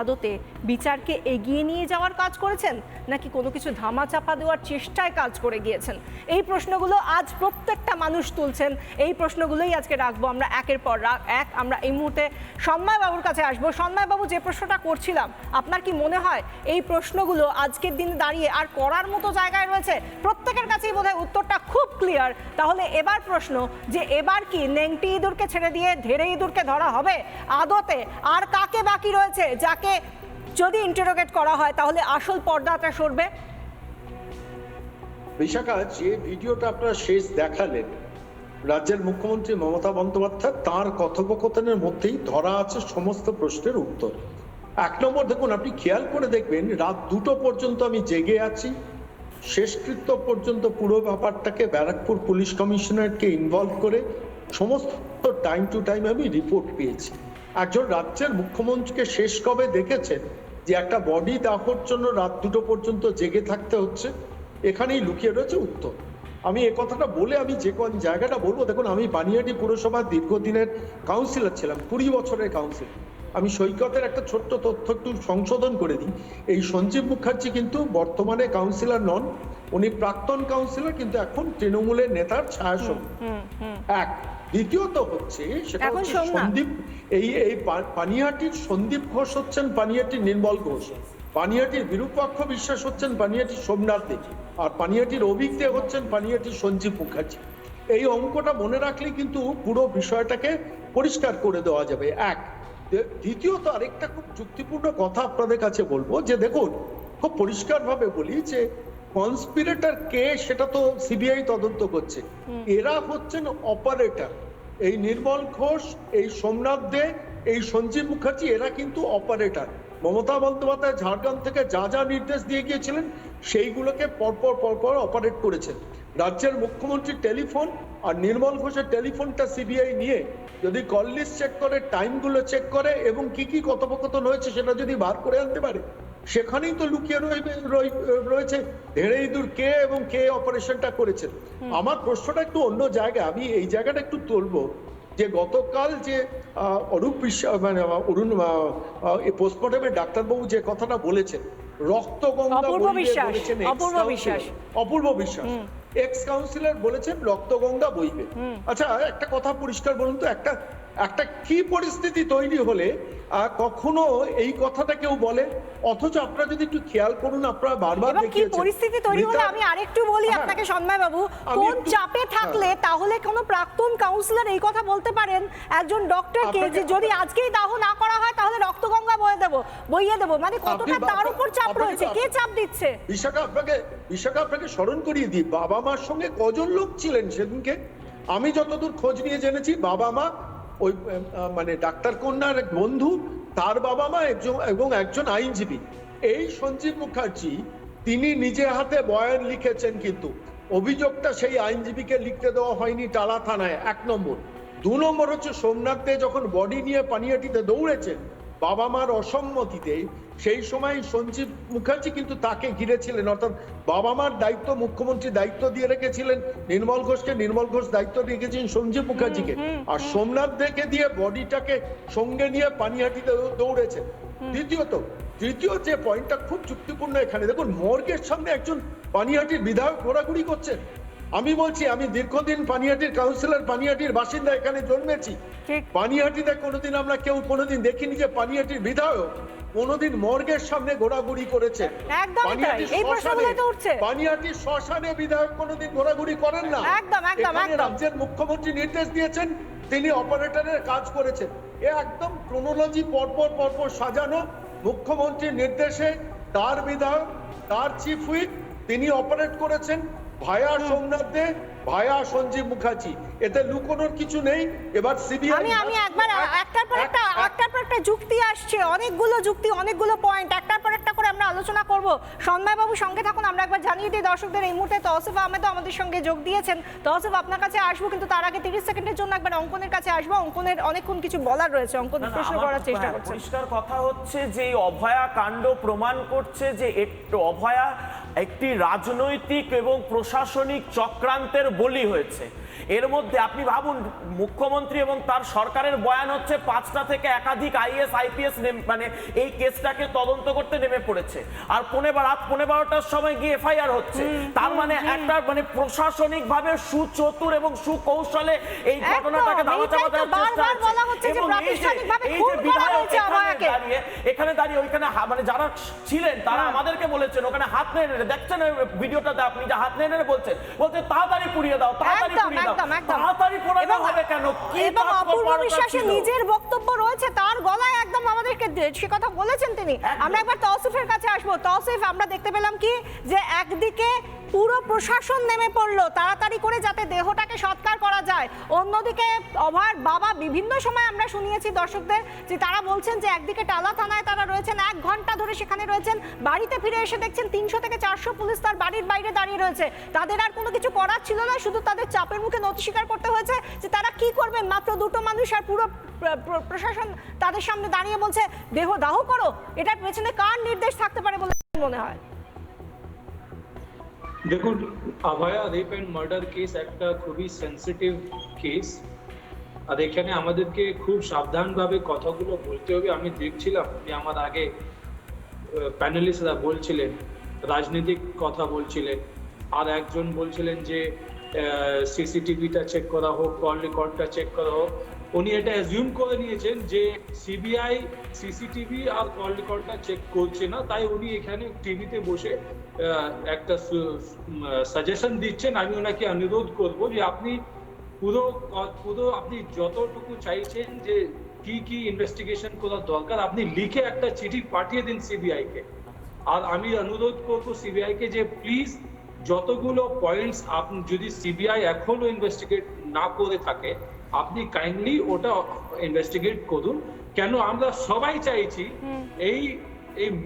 আদতে বিচারকে এগিয়ে নিয়ে যাওয়ার কাজ করেছেন, নাকি কোনো কিছু ধামাচাপা দেওয়ার চেষ্টায় কাজ করে গিয়েছেন? এই প্রশ্নগুলো আজ প্রত্যেকটা মানুষ তুলছেন। এই প্রশ্নগুলোই আজকে রাখবো আমরা একের পর এক। আমরা এই মুহূর্তে সন্ময় বাবুর কাছে আসবো। সন্ময় বাবু, যে প্রশ্নটা করছিলাম, আপনার কি মনে হয় এই প্রশ্নগুলো আজকের দিনে দাঁড়িয়ে আর করার মতো জায়গায় রয়েছে? প্রত্যেকের কাছেই বোধহয় উত্তরটা খুব ক্লিয়ার। তাহলে এবার প্রশ্ন, যে এবার কি নেংটি ইঁদুরকে ছেড়ে দিয়ে ধেড়ে ইঁদুরকে ধরা হবে? আদতে আর কাকে বাকি রয়েছে যাকে যদি ইন্টারোগেট করা হয় তাহলে আসল পর্দাটা সরবে? বিশাখা, যে ভিডিওটা আপনারা শেষ দেখালেন, রাজ্যের মুখ্যমন্ত্রী মমতা বন্দ্যোপাধ্যায় তার কথোপকথনের মধ্যেই ধরা আছে সমস্ত প্রশ্নের উত্তর। 1 নম্বর, দেখুন, আপনি খেয়াল করে দেখবেন, রাত 2টো পর্যন্ত আমি জেগে আছি, শেষকৃত্য পর্যন্ত পুরো ব্যাপারটাকে ব্যারাকপুর পুলিশ কমিশনারকে ইনভলভ করে সমস্ত টাইম টু টাইম আমি রিপোর্ট পেয়েছি। একজন রাজ্যের মুখ্যমন্ত্রীকে শেষ কবে দেখেছেন যে একটা বডি দাহর জন্য রাত 2টো পর্যন্ত জেগে থাকতে হচ্ছে? এখানেই লুকিয়ে রয়েছে উত্তর। আমি এ কথাটা বলে আমি যে কোন জায়গাটা বলবো, দেখুন, আমি বানিয়াটি পুরসভার দীর্ঘদিনের কাউন্সিলর ছিলাম, 20 বছরের কাউন্সিলর। আমি সৈকতের একটা ছোট্ট তথ্য একটু সংশোধন করে দিই। এই সঞ্জীব মুখার্জি কিন্তু বর্তমানে কাউন্সিলর নন, উনি প্রাক্তন কাউন্সিলর, কিন্তু এখন তৃণমূলের নেতার ছায়াসঙ্গী। এক। দ্বিতীয়ত হচ্ছে, সেটা হচ্ছে সন্দীপ, এই পানিহাটির সন্দীপ ঘোষ হচ্ছেন পানিহাটির নির্মল ঘোষ, পানিহাটির বিরূপাক্ষ বিশ্বাস হচ্ছেন পানিহাটির সোমনাথ দেবী, আর পানিহাটির অভিক দে হচ্ছেন পানিহাটির সঞ্জীব মুখার্জি। এই অঙ্কটা মনে রাখলে কিন্তু পুরো বিষয়টাকে পরিষ্কার করে দেওয়া যাবে। এক। দ্বিতীয়ত আরেকটা খুব যুক্তিপূর্ণ কথা আপনাদের কাছে বলবো, যে দেখুন, খুব পরিষ্কার ভাবে বলি যে কনস্পিরেটর কে সেটা তো সিবিআই তদন্ত করছে, এরা হচ্ছেন অপারেটর। এই নির্মল ঘোষ, এই সোমনাথ দে, এই সঞ্জীব মুখার্জি এরা কিন্তু অপারেটর। মমতা বন্দ্যোপাধ্যায় ঝাড়গ্রাম থেকে যা যা নির্দেশ দিয়ে গিয়েছিলেন সেইগুলোকে পরপর অপারেট করেছেন। রাজ্যের মুখ্যমন্ত্রীর টেলিফোন আর নির্মল ঘোষের টেলিফোনটা সিবিআই নিয়ে যদি কল লিস্ট চেক করে, টাইমগুলো চেক করে এবং কি কথোপকথন হয়েছে সেটা যদি বার করে আনতে পারে, সেখানেই তো লুকিয়ে রয়েছে ধেড়ে ইঁদুর কে এবং কে অপারেশনটা করেছেন। আমার প্রশ্নটা একটু অন্য জায়গায়, আমি এই জায়গাটা একটু তুলবো যে গতকাল যে অরূপ বিশ্বাস মানে অরুণ পোস্টমর্টমে ডাক্তারবাবু যে কথাটা বলেছেন, রক্তগঙ্গা বলেছেন অপূর্ব বিশ্বাস, এক্স কাউন্সিলর বলেছেন রক্তগঙ্গা বইবে। আচ্ছা একটা কথা পরিষ্কার বলুন তো, একটা কি পরিস্থিতি তৈরি হলে কখনো এই কথাটা কেউ বলে? অথচ আপনারা যদি একটু খেয়াল করুন, আপনারা বারবার দেখিয়েছেন কি পরিস্থিতি তৈরি হলে, আমি আরেকটু বলি আপনাকে সন্ময় বাবু, কোন চাপে থাকলে তাহলে কোনো প্রাক্তন কাউন্সিলর এই কথা বলতে পারেন একজন ডক্টরকে যে যদি আজকেই দাহ না করা হয় তাহলে রক্তগঙ্গা বইয়ে দেবো, মানে কতটা তার উপর চাপ রয়েছে, কে চাপ দিচ্ছে? বিশাখা আপনাকে স্মরণ করিয়ে দিই, বাবা মার সঙ্গে কজন লোক ছিলেন সেদিনকে? আমি যতদূর খোঁজ নিয়ে জেনেছি, বাবা মা, ওই মানে ডাক্তার কন্যার এক বন্ধু, তার বাবা মা এবং একজন আইনজীবী। এই সঞ্জীব মুখার্জি তিনি নিজে হাতে বয়ান লিখেছেন, কিন্তু অভিযোগটা সেই আইনজীবীকে লিখতে দেওয়া হয়নি টালা থানায়, 1 নম্বর। 2 নম্বর হচ্ছে সোমনাথ দে যখন বডি নিয়ে পানিহাটিতে দৌড়েছেন বাবা মার অসম্মতিতে, সেই সময় সঞ্জীব মুখার্জি কিন্তু তাকে ঘিরেছিলেন, অর্থাৎ বাবা মার দায়িত্ব মুখ্যমন্ত্রী দায়িত্ব দিয়ে রেখেছিলেন নির্মল ঘোষকে, নির্মল ঘোষ দায়িত্ব রেখেছিলেন সঞ্জীব মুখার্জিকে, আর সোমনাথ দেকে দিয়ে বডিটাকে সঙ্গে নিয়ে পানিহাটিতে দৌড়েছেন। তৃতীয় যে পয়েন্টটা খুব যুক্তিপূর্ণ এখানে, দেখুন মর্গের সামনে একজন পানিহাটির বিধায়ক ঘোরাঘুরি করছেন। আমি বলছি, আমি দীর্ঘদিন পানিহাটির কাউন্সিলর, পানিহাটির বাসিন্দা, এখানে জন্মেছি। পানিহাটিতে কোনোদিন আমরা কেউ কোনোদিন দেখিনি যে পানিহাটির বিধায়ক কোনোদিন মর্গের সামনে ঘোরাঘুরি করেছে। পানিহাটির শ্মশানে বিধায়ক কোনোদিন ঘোরাঘুরি করেন না। রাজ্যের মুখ্যমন্ত্রী নির্দেশ দিয়েছেন, তিনি অপারেটরের কাজ করেছেন। এ একদম ক্রোনোলজি পরপর সাজানো। মুখ্যমন্ত্রীর নির্দেশে তার বিধায়ক, তার চিফ হুইপ, তিনি অপারেট করেছেন ভায়া সোমনাথ দে, ভায়া সঞ্জীব মুখার্জি। এতে লুকোনোর কিছু নেই। এবার সিবিআই, আমি একবার একটার পর একটা যুক্তি আসছে, অনেকগুলো যুক্তি, অনেকগুলো পয়েন্ট, একটার পর একটা করে আমরা আলোচনা করব। সন্ময় বাবু সঙ্গে থাকুন। আমরা একবার জানিয়ে দিই দর্শকদের, এই মুহূর্তে তৌসিফ আহমেদও আমাদের সঙ্গে যোগ দিয়েছেন। তৌসিফ, আপনার কাছে আসবো, কিন্তু তার আগে 30 সেকেন্ডের জন্য একবার অঙ্কনের কাছে আসবো। অঙ্কনের অনেকক্ষণ কিছু বলার রয়েছে, অঙ্কন প্রশ্ন করার চেষ্টা করছে। পরিষ্কার কথা হচ্ছে যে এই অভয়া কাণ্ড প্রমাণ করছে যে অভয়া একটি রাজনৈতিক এবং প্রশাসনিক চক্রান্তের বলি হয়েছে। এর মধ্যে আপনি ভাবুন, মুখ্যমন্ত্রী এবং তার সরকারের বয়ান হচ্ছে 5টা থেকে একাধিক আইএস আইপিএস মানে এই কেসটাকে তদন্ত করতে নেমে পড়েছে, আর রাত 12:15টার সময় গিয়ে এফআইআর হচ্ছে। তার মানে একটা মানে প্রশাসনিক ভাবে সুচতুর এবং সুকৌশলে এই ঘটনাটাকে ধামাচাপা দেওয়ার চেষ্টা হচ্ছে। এবং এই যে বিধায়ক এখানে দাঁড়িয়ে ওইখানে মানে যারা ছিলেন তারা আমাদেরকে বলেছেন ওখানে হাত নেড়ে, দেখছেন ভিডিওটাতে আপনি যে হাত নেড়ে বলছে তাড়াতাড়ি পুড়িয়ে দাও, তাড়াতাড়ি পুড়িয়ে দাও, তাড়াতাড়ি পুড়ানো হবে কেন? এবং অপূর্ব বিশ্বাসের নিজের বক্তব্য রয়েছে, তার গলায় একদম আমাদেরকে সে কথা বলেছেন তিনি। আমরা একবার তৌসিফের কাছে আসবো। তৌসিফ, আমরা দেখতে পেলাম কি যে একদিকে পুরো প্রশাসন নেমে পড়লো তাড়াতাড়ি করে যাতে দেহটাকে সৎকার করা যায়, অন্যদিকে অভয়ার বাবা বিভিন্ন সময় আমরা শুনিয়েছি দর্শকদের যে তারা বলছেন যে একদিকে টালা থানায় তারা রয়েছেন, 1 ঘন্টা ধরে সেখানে রয়েছেন, বাড়িতে ফিরে এসে দেখছেন 300 থেকে 400 পুলিশ তার বাড়ির বাইরে দাঁড়িয়ে রয়েছে। তাদের আর কোনো কিছু করার ছিল না, শুধু তাদের চাপের মুখে নথি স্বীকার করতে হয়েছে যে তারা কি করবেন। মাত্র 2টো মানুষ আর পুরো প্রশাসন তাদের সামনে দাঁড়িয়ে বলছে দেহ দাহ করো। এটার পেছনে কার নির্দেশ থাকতে পারে বলে মনে হয়? দেখুন, অভয়া রেপ অ্যান্ড মার্ডার কেস একটা খুবই সেন্সিটিভ কেস, আর এখানে আমাদেরকে খুব সাবধানভাবে কথাগুলো বলতে হবে। আমি দেখছিলাম যে আমার আগে প্যানেলিস্টরা বলছিলেন, রাজনৈতিক কথা বলছিলেন, আর একজন বলছিলেন যে সিসিটিভিটা চেক করা হোক, কল রেকর্ডটা চেক করা হোক। উনি এটা অ্যাজিউম করে নিয়েছেন যে সিবিআই সিসিটিভি আর কল রেকর্ডটা চেক করছে না, তাই উনি এখানে টিভিতে বসে একটা সাজেশন দিচ্ছেন। আমি ওনাকে অনুরোধ করব যে আপনি পুরো আপনি যতটুকু চাইছেন যে কি ইনভেস্টিগেশন করার দরকার, আপনি লিখে একটা চিঠি পাঠিয়ে দিন সিবিআই কে। আর আমি অনুরোধ করবো সিবিআই কে যে প্লিজ যতগুলো পয়েন্টস আপনি যদি সিবিআই এখনো ইনভেস্টিগেট না করে থাকে আপনি কাইন্ডলি ওটা ইনভেস্টিগেট করুন। কেন আমরা সবাই চাইছি এই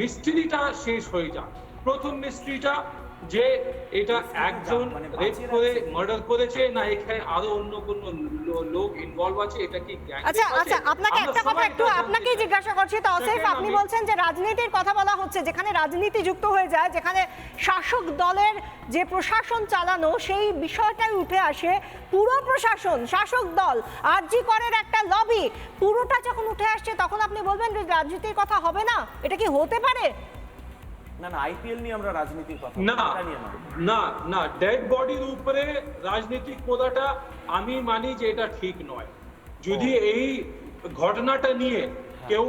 মিস্ট্রিটা শেষ হয়ে যাক। প্রথম মিস্ট্রিটা যে এটা একজন রেপ করে মার্ডার করেছে না এখানে আরো অন্য কোনো লোক ইনভলভ আছে, এটা কি গ্যাং? আচ্ছা আচ্ছা, আপনাকে একটা কথা একটু আপনাকেই জিজ্ঞাসা করছি তৌসিফ, আপনি বলছেন যে রাজনীতির কথা বলা হচ্ছে, যেখানে রাজনীতি যুক্ত হয়ে যায়, যেখানে শাসক দলের যে প্রশাসন চালানো সেই বিষয়টাই উঠে আসে, পুরো প্রশাসন শাসক দল আরজি করের একটা লবি পুরোটা যখন উঠে আসছে তখন আপনি বলবেন যে রাজনীতির কথা হবে না? এটা কি হতে পারে? না না, আইপিএল নিয়ে আমরা রাজনীতির কথা না না না, ডেড বডির উপরে রাজনীতি করাটা আমি মানি যে এটা ঠিক নয়। যদি এই ঘটনাটা নিয়ে কেউ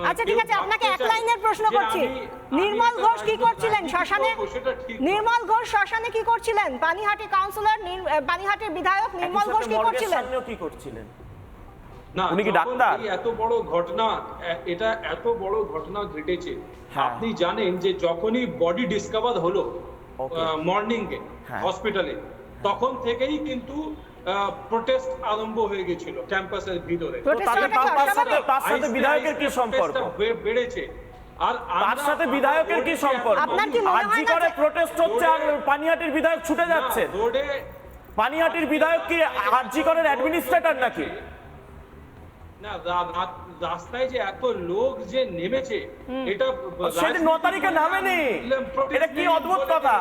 আচ্ছা ঠিক আছে, আপনাকে এক লাইনের প্রশ্ন করছি, নির্মল ঘোষ কি করছিলেন শ্মশানে? নির্মল ঘোষ শ্মশানে কি করছিলেন? পানিহাটি কাউন্সিলর, পানিহাটির বিধায়ক নির্মল ঘোষ কি করছিলেন? না, উনি কি ডাক্তার? এত বড় ঘটনা, এটা এত বড় ঘটনা ঘটেছে, আপনি জানেন যে যখনই বডি ডিসকভার হলো মর্নিং এ হসপিটালে, তখন থেকেই কিন্তু প্রোটেস্ট আরম্ভ হয়ে গেছিল ক্যাম্পাসের ভিতরে। তার সাথে বিধায়কের কি সম্পর্ক? বেড়েছে। আর তার সাথে বিধায়কের কি সম্পর্ক? আরজি করে প্রোটেস্ট হচ্ছে আর পানিহাটির বিধায়ক ছুটে যাচ্ছে। রোডে পানিহাটির বিধায়ক কি আরজি করের অ্যাডমিনিস্ট্রেটর নাকি? না, রাস্তায় যে এত লোক যে নেমেছে, এটা সেদিন 9 তারিখে নামেনি, এটা কি অদ্ভুত কথা।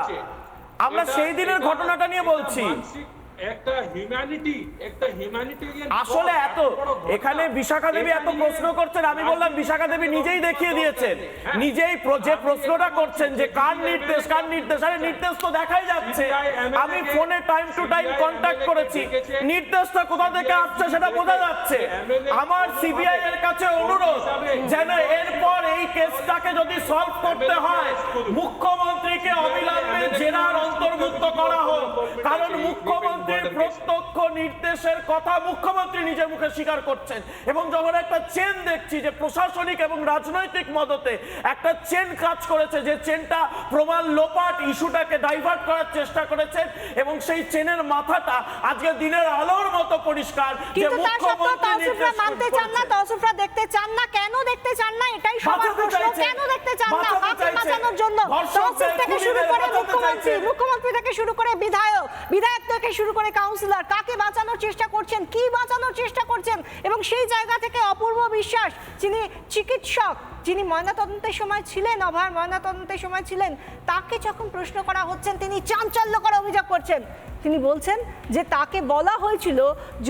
আমরা সেই দিনের ঘটনাটা নিয়ে বলছি। একটা হিউম্যানিটেরিয়ান আসলে এত এখানে বিশাখা দেবী এত প্রশ্ন করছেন, আমি বললাম বিশাখা দেবী নিজেই দেখিয়ে দিয়েছেন, নিজেই যে প্রশ্নটা করছেন যে কার নির্দেশ, আরে নির্দেশ তো দেখাই যাচ্ছে। আমি ফোনে টাইম টু টাইম কন্ট্যাক্ট করেছি, নির্দেশটা কোথা থেকে আসছে সেটা বোঝা যাচ্ছে। আমার সিবিআই এর কাছে অনুরোধ যেন এরপর এই কেসটাকে যদি সলভ করতে হয় মুখ্যমন্ত্রীকে অবিলম্বে জেরার অন্তর্ভুক্ত করা হোক, কারণ মুখ্যমন্ত্রী প্রত্যক্ষ নির্দেশের কথা মুখ্যমন্ত্রী নিজের মুখে স্বীকার করছেন। এবং যখন একটা চেন দেখছি যে প্রশাসনিক এবং রাজনৈতিক মদতে একটা চেন কাজ করেছে, যে চেনটা প্রমাণ লোপাট ইস্যুটাকে ডাইভার্ট করার চেষ্টা করেছেন, এবং সেই চেনের মাথাটা আজকে দিনের আলোর মতো পরিষ্কার যে মুখ্যমন্ত্রী নির্দেশ মানতে চান না, তৌসিফরা দেখতে চান না। কেন দেখতে চান না এটাই সবার প্রশ্ন। কেন দেখতে চান না? হাতে বাঁচানোর জন্য তৌসিফ থেকে শুরু করে মুখ্যমন্ত্রী থেকে শুরু করে বিধায়ক থেকে শুরু করে কাউন্সিলর, কাকে বাঁচানোর চেষ্টা করছেন, কি বাঁচানোর চেষ্টা করছেন? এবং সেই জায়গা থেকে অপূর্ব বিশ্বাস, যিনি চিকিৎসক, যিনি ময়নাতদন্তের সময় ছিলেন, অভয়ার ময়নাতদন্তের সময় ছিলেন, তাকে যখন প্রশ্ন করা হচ্ছেন তিনি চাঞ্চল্যকর অভিযোগ করছেন। তিনি বলছেন যে তাকে বলা হয়েছিল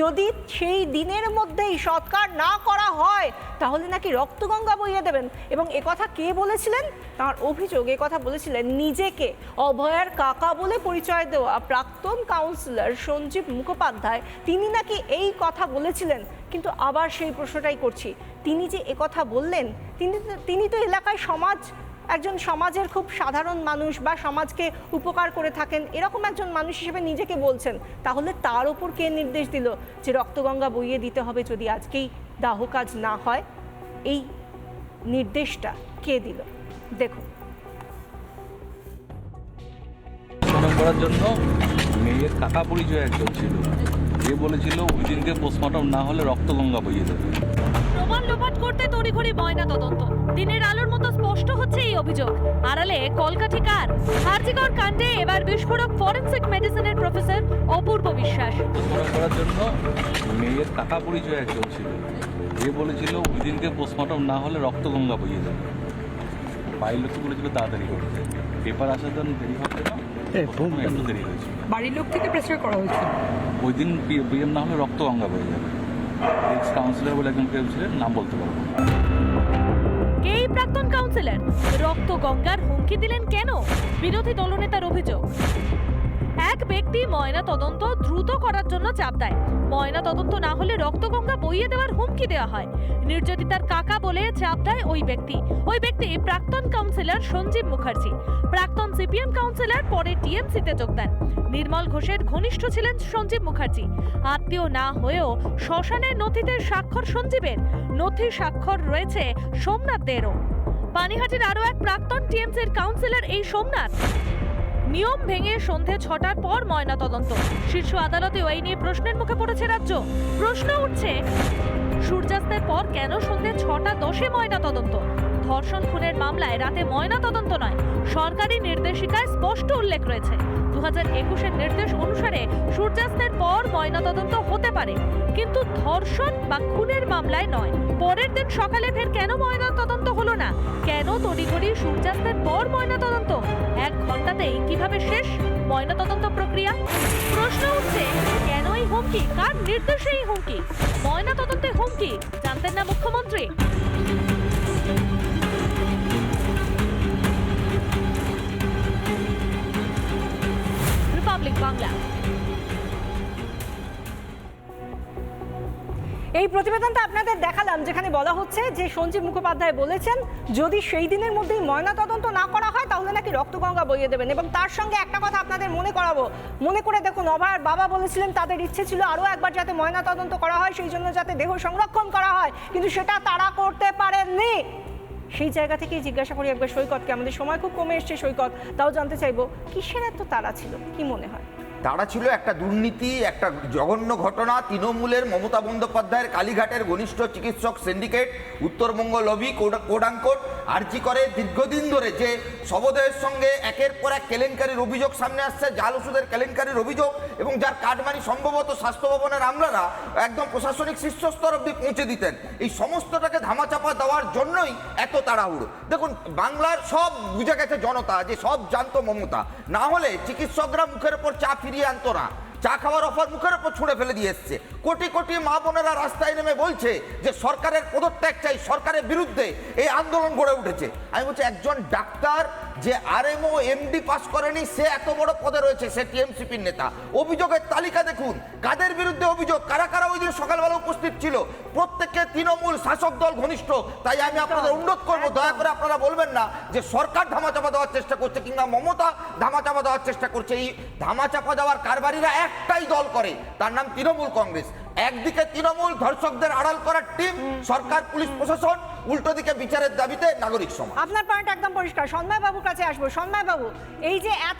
যদি সেই দিনের মধ্যেই সৎকার না করা হয় তাহলে নাকি রক্তগঙ্গা বইয়ে দেবেন। এবং একথা কে বলেছিলেন? তার অভিযোগ, কথা বলেছিলেন নিজেকে অভয়ার কাকা বলে পরিচয় দেওয়া প্রাক্তন কাউন্সিলর সঞ্জীব মুখোপাধ্যায়। তিনি নাকি এই কথা বলেছিলেন। কিন্তু আবার সেই প্রশ্নটাই করছি, তিনি যে একথা বললেন, তিনি তো এলাকায় একজন সমাজের খুব সাধারণ মানুষ বা সমাজকে উপকার করে থাকেন এরকম একজন মানুষ হিসেবে নিজেকে বলছেন। তাহলে তার উপর কে নির্দেশ দিল যে রক্তগঙ্গা বইয়ে দিতে হবে যদি আজকেই দাহ কাজ না হয়? এই নির্দেশটা কে দিল? দেখুন। করার জন্য মেয়ের কাকা পরিচয় একজন ছিল, যে বলেছিল ওই দিনকে পোস্টমর্টম না হলে রক্তগঙ্গা বইয়ে দেবে। প্রমাণ লোপাট করতে তড়িঘড়ি ময়না তদন্ত, দিনের আলোর মতো স্পষ্ট হচ্ছে এই অভিযোগ। আড়ালে কলকাঠি কার? আরজিকর কাণ্ডে এবার বিস্ফোরক ফরেনসিক মেডিসিনের প্রফেসর অপূর্ব বিশ্বাস। করার জন্য মেয়ের কাকা পরিচয় একজন ছিল, যে বলেছিল ওই দিনকে পোস্টমর্টম না হলে রক্তগঙ্গা বইয়ে দেবে। বাড়ির লোককে বলেছিল তাড়াতাড়ি করতে, পেপার আসার জন্য দেরি হচ্ছে না, একটু দেরি হয়েছিল। বাড়ির লোক থেকে প্রেসার করা হয়েছিল ওই দিন বিএম না হলে রক্তগঙ্গা বইয়ে যাবে। এক্স কাউন্সিলর বলে একজন কেউ ছিলেন, নাম বলতে পারবো না। কে এই প্রাক্তন কাউন্সিলর? রক্তগঙ্গার হুমকি দিলেন কেন? বিরোধী দলনেতার অভিযোগ, এক ব্যক্তি ময়না তদন্ত দ্রুত করার জন্য চাপ দেয়, ময়না তদন্ত না হলে রক্তগঙ্গা বইয়ে দেওয়ার হুমকি দেওয়া হয়। নির্যাতিতার কাকা বলে চাপ দেয় ওই ব্যক্তি প্রাক্তন কাউন্সিলর সঞ্জীব মুখার্জি, প্রাক্তন সিপিএম কাউন্সিলর, পরে টিএমসিতে যোগ দেন। নির্মল ঘোষের ঘনিষ্ঠ ছিলেন সঞ্জীব মুখার্জি, আত্মীয় না হয়েও শ্মশানের নথিতে স্বাক্ষর সঞ্জীবের, নথি স্বাক্ষর রয়েছে সোমনাথ দেরও। পানিহাটির আরো এক প্রাক্তন টিএমসির কাউন্সিলর এই সোমনাথ। নিয়ম ভেঙে সন্ধে 6টার পর ময়নাতদন্ত। শীর্ষ আদালতে এই নিয়ে প্রশ্নের মুখে পড়েছে রাজ্য। প্রশ্ন উঠছে, সূর্যাস্তের পর কেন সন্ধে 6:10 ময়নাতদন্ত? ধর্ষণ খুনের মামলায় রাতে ময়নাতদন্ত নয়, সরকারি নির্দেশিকায় স্পষ্ট উল্লেখ রয়েছে। 2021-এর নির্দেশ অনুসারে সূর্যাস্তের পর ময়নাতদন্ত হতে পারে, কিন্তু ধর্ষণ বা খুনের মামলায় নয়। পরের দিন সকালে ফের কেন ময়নাতদন্ত হলো না? কেন তড়িঘড়ি সূর্যাস্তের পর ময়নাতদন্ত? 1 ঘন্টাতেই কিভাবে শেষ ময়নাতদন্ত প্রক্রিয়া? প্রশ্ন উঠছে, কেন এই হুমকি? কার নির্দেশে এই হুমকি? ময়নাতদন্তে হুমকি জানতেন না মুখ্যমন্ত্রী? রিপাবলিক বাংলা। এই প্রতিবেদনটা আপনাদের দেখালাম, যেখানে বলা হচ্ছে যে সঞ্জীব মুখোপাধ্যায় বলেছেন যদি সেই দিনের মধ্যেই ময়নাতদন্ত না করা হয় তাহলে নাকি রক্তগঙ্গা বইয়ে দেবেন। এবং তার সঙ্গে একটা কথা আপনাদের মনে করাবো, মনে করে দেখুন, অভয়ার বাবা বলেছিলেন তাদের ইচ্ছে ছিল আরও একবার যাতে ময়নাতদন্ত করা হয়, সেই জন্য যাতে দেহ সংরক্ষণ করা হয়, কিন্তু সেটা তারা করতে পারেননি। সেই জায়গা থেকেই জিজ্ঞাসা করি একবার সৈকতকে, আমাদের সময় খুব কমে এসছে সৈকত, তাও জানতে চাইবো কিসের এত তাড়া ছিল, কি মনে হয়? তারা ছিল একটা দুর্নীতি, একটা জঘন্য ঘটনা। তৃণমূলের মমতা বন্দ্যোপাধ্যায়ের কালীঘাটের ঘনিষ্ঠ চিকিৎসক সিন্ডিকেট, উত্তরবঙ্গ লবি, কোডাঙ্কোট আর্জি করে দীর্ঘদিন ধরে যে শবদেহের সঙ্গে একের পর এক কেলেঙ্কারির অভিযোগ সামনে আসছে, জাল ওষুধের কেলেঙ্কারির অভিযোগ, এবং যার কাটমানি সম্ভবত স্বাস্থ্য ভবনের আমলারা একদম প্রশাসনিক শীর্ষস্তর অব্দি পৌঁছে দিতেন। এই সমস্তটাকে ধামাচাপা দেওয়ার জন্যই এত তাড়াহুড়ো। দেখুন, বাংলার সব বুঝে গেছে জনতা যে সব জানতো মমতা, না হলে চিকিৎসকরা মুখের ওপর চা ফিরিয়ে আনতো না, চা খাওয়ার অফার মুখের ওপর ছুঁড়ে ফেলে দিয়ে এসছে। কোটি কোটি মা বোনেরা রাস্তায় নেমে বলছে যে সরকারের পদত্যাগ চাই, সরকারের বিরুদ্ধে এই আন্দোলন গড়ে উঠেছে। আমি বলছি, একজন ডাক্তার যে আরএমও এমডি পাস করেনি, সে এত বড় পদে রয়েছে, সে টিএমসিপির নেতা। অভিযোগের তালিকা দেখুন, কাদের বিরুদ্ধে অভিযোগ, কারা কারা ওই দিন সকালবেলা উপস্থিত ছিল, প্রত্যেককে তৃণমূল শাসক দল ঘনিষ্ঠ। তাই আমি আপনাদের অনুরোধ করবো, দয়া করে আপনারা বলবেন না যে সরকার ধামাচাপা দেওয়ার চেষ্টা করছে কিংবা মমতা ধামাচাপা দেওয়ার চেষ্টা করছে। এই ধামাচাপা দেওয়ার কারবারিরা একটাই দল করে, তার নাম তৃণমূল কংগ্রেস। একদিকে তৃণমূল ধর্ষকদের আড়াল করার টিম, সরকার পুলিশ প্রশাসন, উল্টো দিকে বিচারের দাবিতে নাগরিক সমাজ। আপনার পয়েন্ট একদম পরিষ্কার। সন্ময় বাবুর কাছে আসবো। সন্ময় বাবু, এই যে এত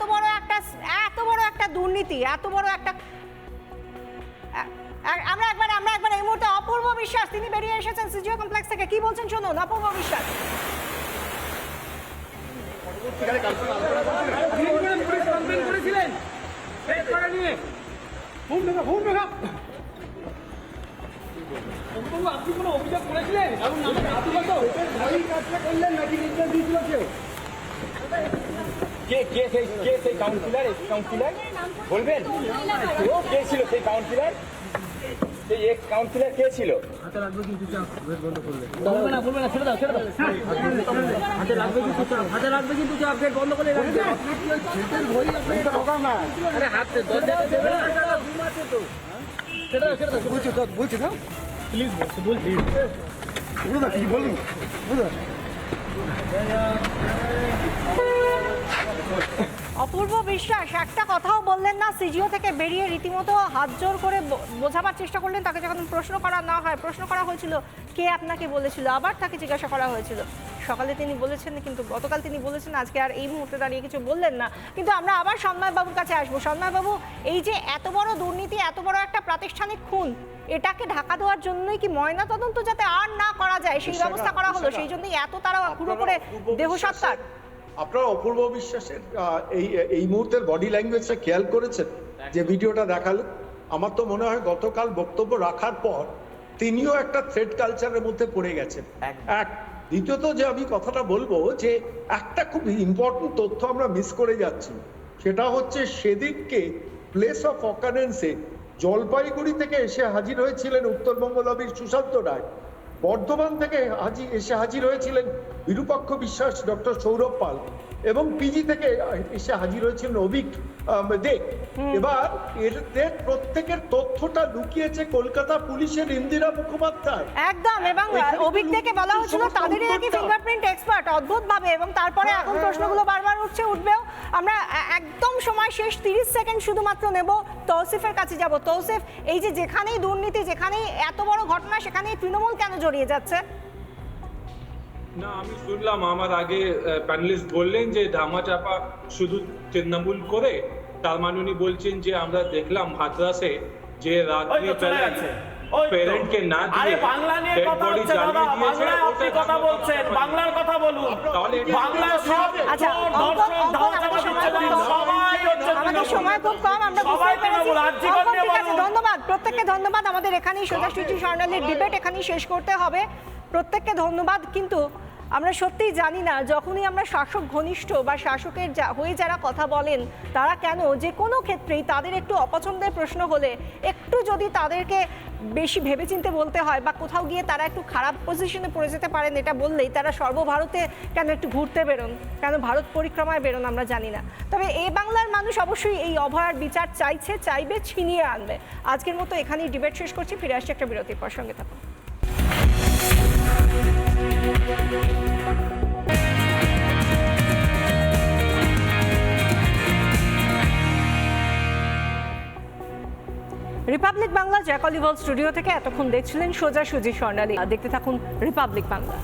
বড় একটা দুর্নীতি, এত বড় একটা, আমরা একবার এই মুহূর্তে অপূর্ব বিশ্বাস, তিনি বেরিয়ে এসেছেন সিজিও কমপ্লেক্স থেকে, কি বলছেন শুনুন। অপূর্ব বিশ্বাস, আপনি কোনো অভিযোগ করেছিলেন? কে সেই কাউন্সিলর বলবেন? কে ছিল সেই কাউন্সিলর? সেই এক্স কাউন্সিলর কে ছিল? হাতে লাগবে কিন্তু চাপ, বলবে না, ছেড়ে দাও। হাতে লাগবে কিন্তু চাপ, গেট বন্ধ করে রাখবে। আরে হাতে দরজাটা দেবে না, ঘুমাচ্ছে তো। ছেড়ে দাও, বলছি না, প্লিজ বলছি বলুন। অপূর্ব বিশ্বাস একটা কথাও বললেন না, সিজিও থেকে বেরিয়ে রীতিমতো হাত জোর করে বোঝাবার চেষ্টা করলেন। তাকে যখন প্রশ্ন করা না হয়, প্রশ্ন করা হয়েছিল কে আপনাকে বলেছিল, আবার তাকে জিজ্ঞাসা করা হয়েছিল। সকালে তিনি বলেছেন, কিন্তু গতকাল তিনি বলেছেন, আজকে আর এই মুহূর্তে দাঁড়িয়ে কিছু বললেন না। কিন্তু আমরা আবার সন্ময় বাবুর কাছে আসবো। সন্ময় বাবু, এই যে এত বড় দুর্নীতি, এত বড় একটা প্রাতিষ্ঠানিক খুন, এটাকে ঢাকা দেওয়ার জন্যই কি ময়নাতদন্ত যাতে আর না করা যায় সেই ব্যবস্থা করা হলো? সেই জন্যই এত তারা পুরো করে দেহ সৎকার? আপনারা অপূর্ব বিশ্বাসের এই মুহূর্তের বডি ল্যাঙ্গুয়েজটা খেয়াল করেছেন যে ভিডিওটা দেখালো? আমার তো মনে হয় গতকাল বক্তব্য রাখার পর তিনিও একটা থ্রেড কালচারের মধ্যে পড়ে গেছেন। এক, দ্বিতীয়ত যে আমি কথাটা বলবো যে একটা খুব ইম্পর্টেন্ট তথ্য আমরা মিস করে যাচ্ছি, সেটা হচ্ছে সেদিনকে প্লেস অফ অকারেন্সে জলপাইগুড়ি থেকে এসে হাজির হয়েছিলেন উত্তরবঙ্গ লবির সুশান্ত রায়, বর্ধমান থেকে এসে হাজির হয়েছিলেন বিরূপাক্ষ বিশ্বাস, ডক্টর সৌরভ পাল, এবং পিজি থেকে এসে হাজির হয়েছিলেন অভিক দে। এবার এদের প্রত্যেকের তথ্যটা লুকিয়েছে কলকাতা পুলিশের ইন্দিরা মুখোপাধ্যায়। একদম, এবং অভিক থেকে বলা হচ্ছিল তাদেরই নাকি ফিঙ্গারপ্রিন্ট এক্সপার্ট, অদ্ভুত ভাবে। এবং তারপরে এখন প্রশ্নগুলো বারবার উঠবেও। আমরা একদম সময় শেষ, 30 সেকেন্ড শুধুমাত্র নেব, তৌসিফের কাছে যাব। তৌসিফ, এই যে যেখানেই দুর্নীতি, যেখানেই এত বড় ঘটনা, সেখানেই তৃণমূল কেন জড়িয়ে যাচ্ছে? না, আমি শুনলাম আমার আগে প্যানেলিস্ট বললেন যে ধামাচাপা শুধু তৃণমূল করে, তার মানে উনি বলছেন যে আমরা দেখলাম হাতরাসে যে রাত্রি বেলায় প্যারেন্টকে না দিয়ে বাংলা নিয়ে ডেড কথা বডি হচ্ছে জ্বালিয়ে দাদা, দিয়েছে। বাংলায় আপনি কথা বলছেন, বাংলার কথা বলুন। তাহলে বাংলা সব আচ্ছা, আমাদের সময় খুব কম, আমরা বুঝতে পেরেছি। ঠিক আছে, ধন্যবাদ প্রত্যেককে, ধন্যবাদ। আমাদের এখানেই সোজাসুজি স্বর্ণালীর ডিবেট এখানেই শেষ করতে হবে। প্রত্যেককে ধন্যবাদ। কিন্তু আমরা সত্যিই জানি না, যখনই আমরা শাসক ঘনিষ্ঠ বা শাসকের হয়ে যারা কথা বলেন, তারা কেন যে কোনো ক্ষেত্রেই তাদের একটু অপছন্দের প্রশ্ন হলে একটু যদি তাদেরকে বেশি ভেবেচিন্তে বলতে হয় বা কোথাও গিয়ে তারা একটু খারাপ পজিশনে পড়ে যেতে পারেন, এটা বললেই তারা সর্বভারতে কেন একটু ঘুরতে বেরোন, কেন ভারত পরিক্রমায় বেরোন, আমরা জানি না। তবে এই বাংলার মানুষ অবশ্যই এই অভয়ার বিচার চাইবে, ছিনিয়ে আনবে। আজকের মতো এখানেই ডিবেট শেষ করছি। ফিরে আসছি একটা বিরতির পর, সঙ্গে থাকুন। রিপাবলিক বাংলা জ্যাকলি ওয়ার্ল্ড স্টুডিও থেকে এতক্ষণ দেখছিলেন সোজাসুজি স্বর্ণালী। দেখতে থাকুন রিপাবলিক বাংলা।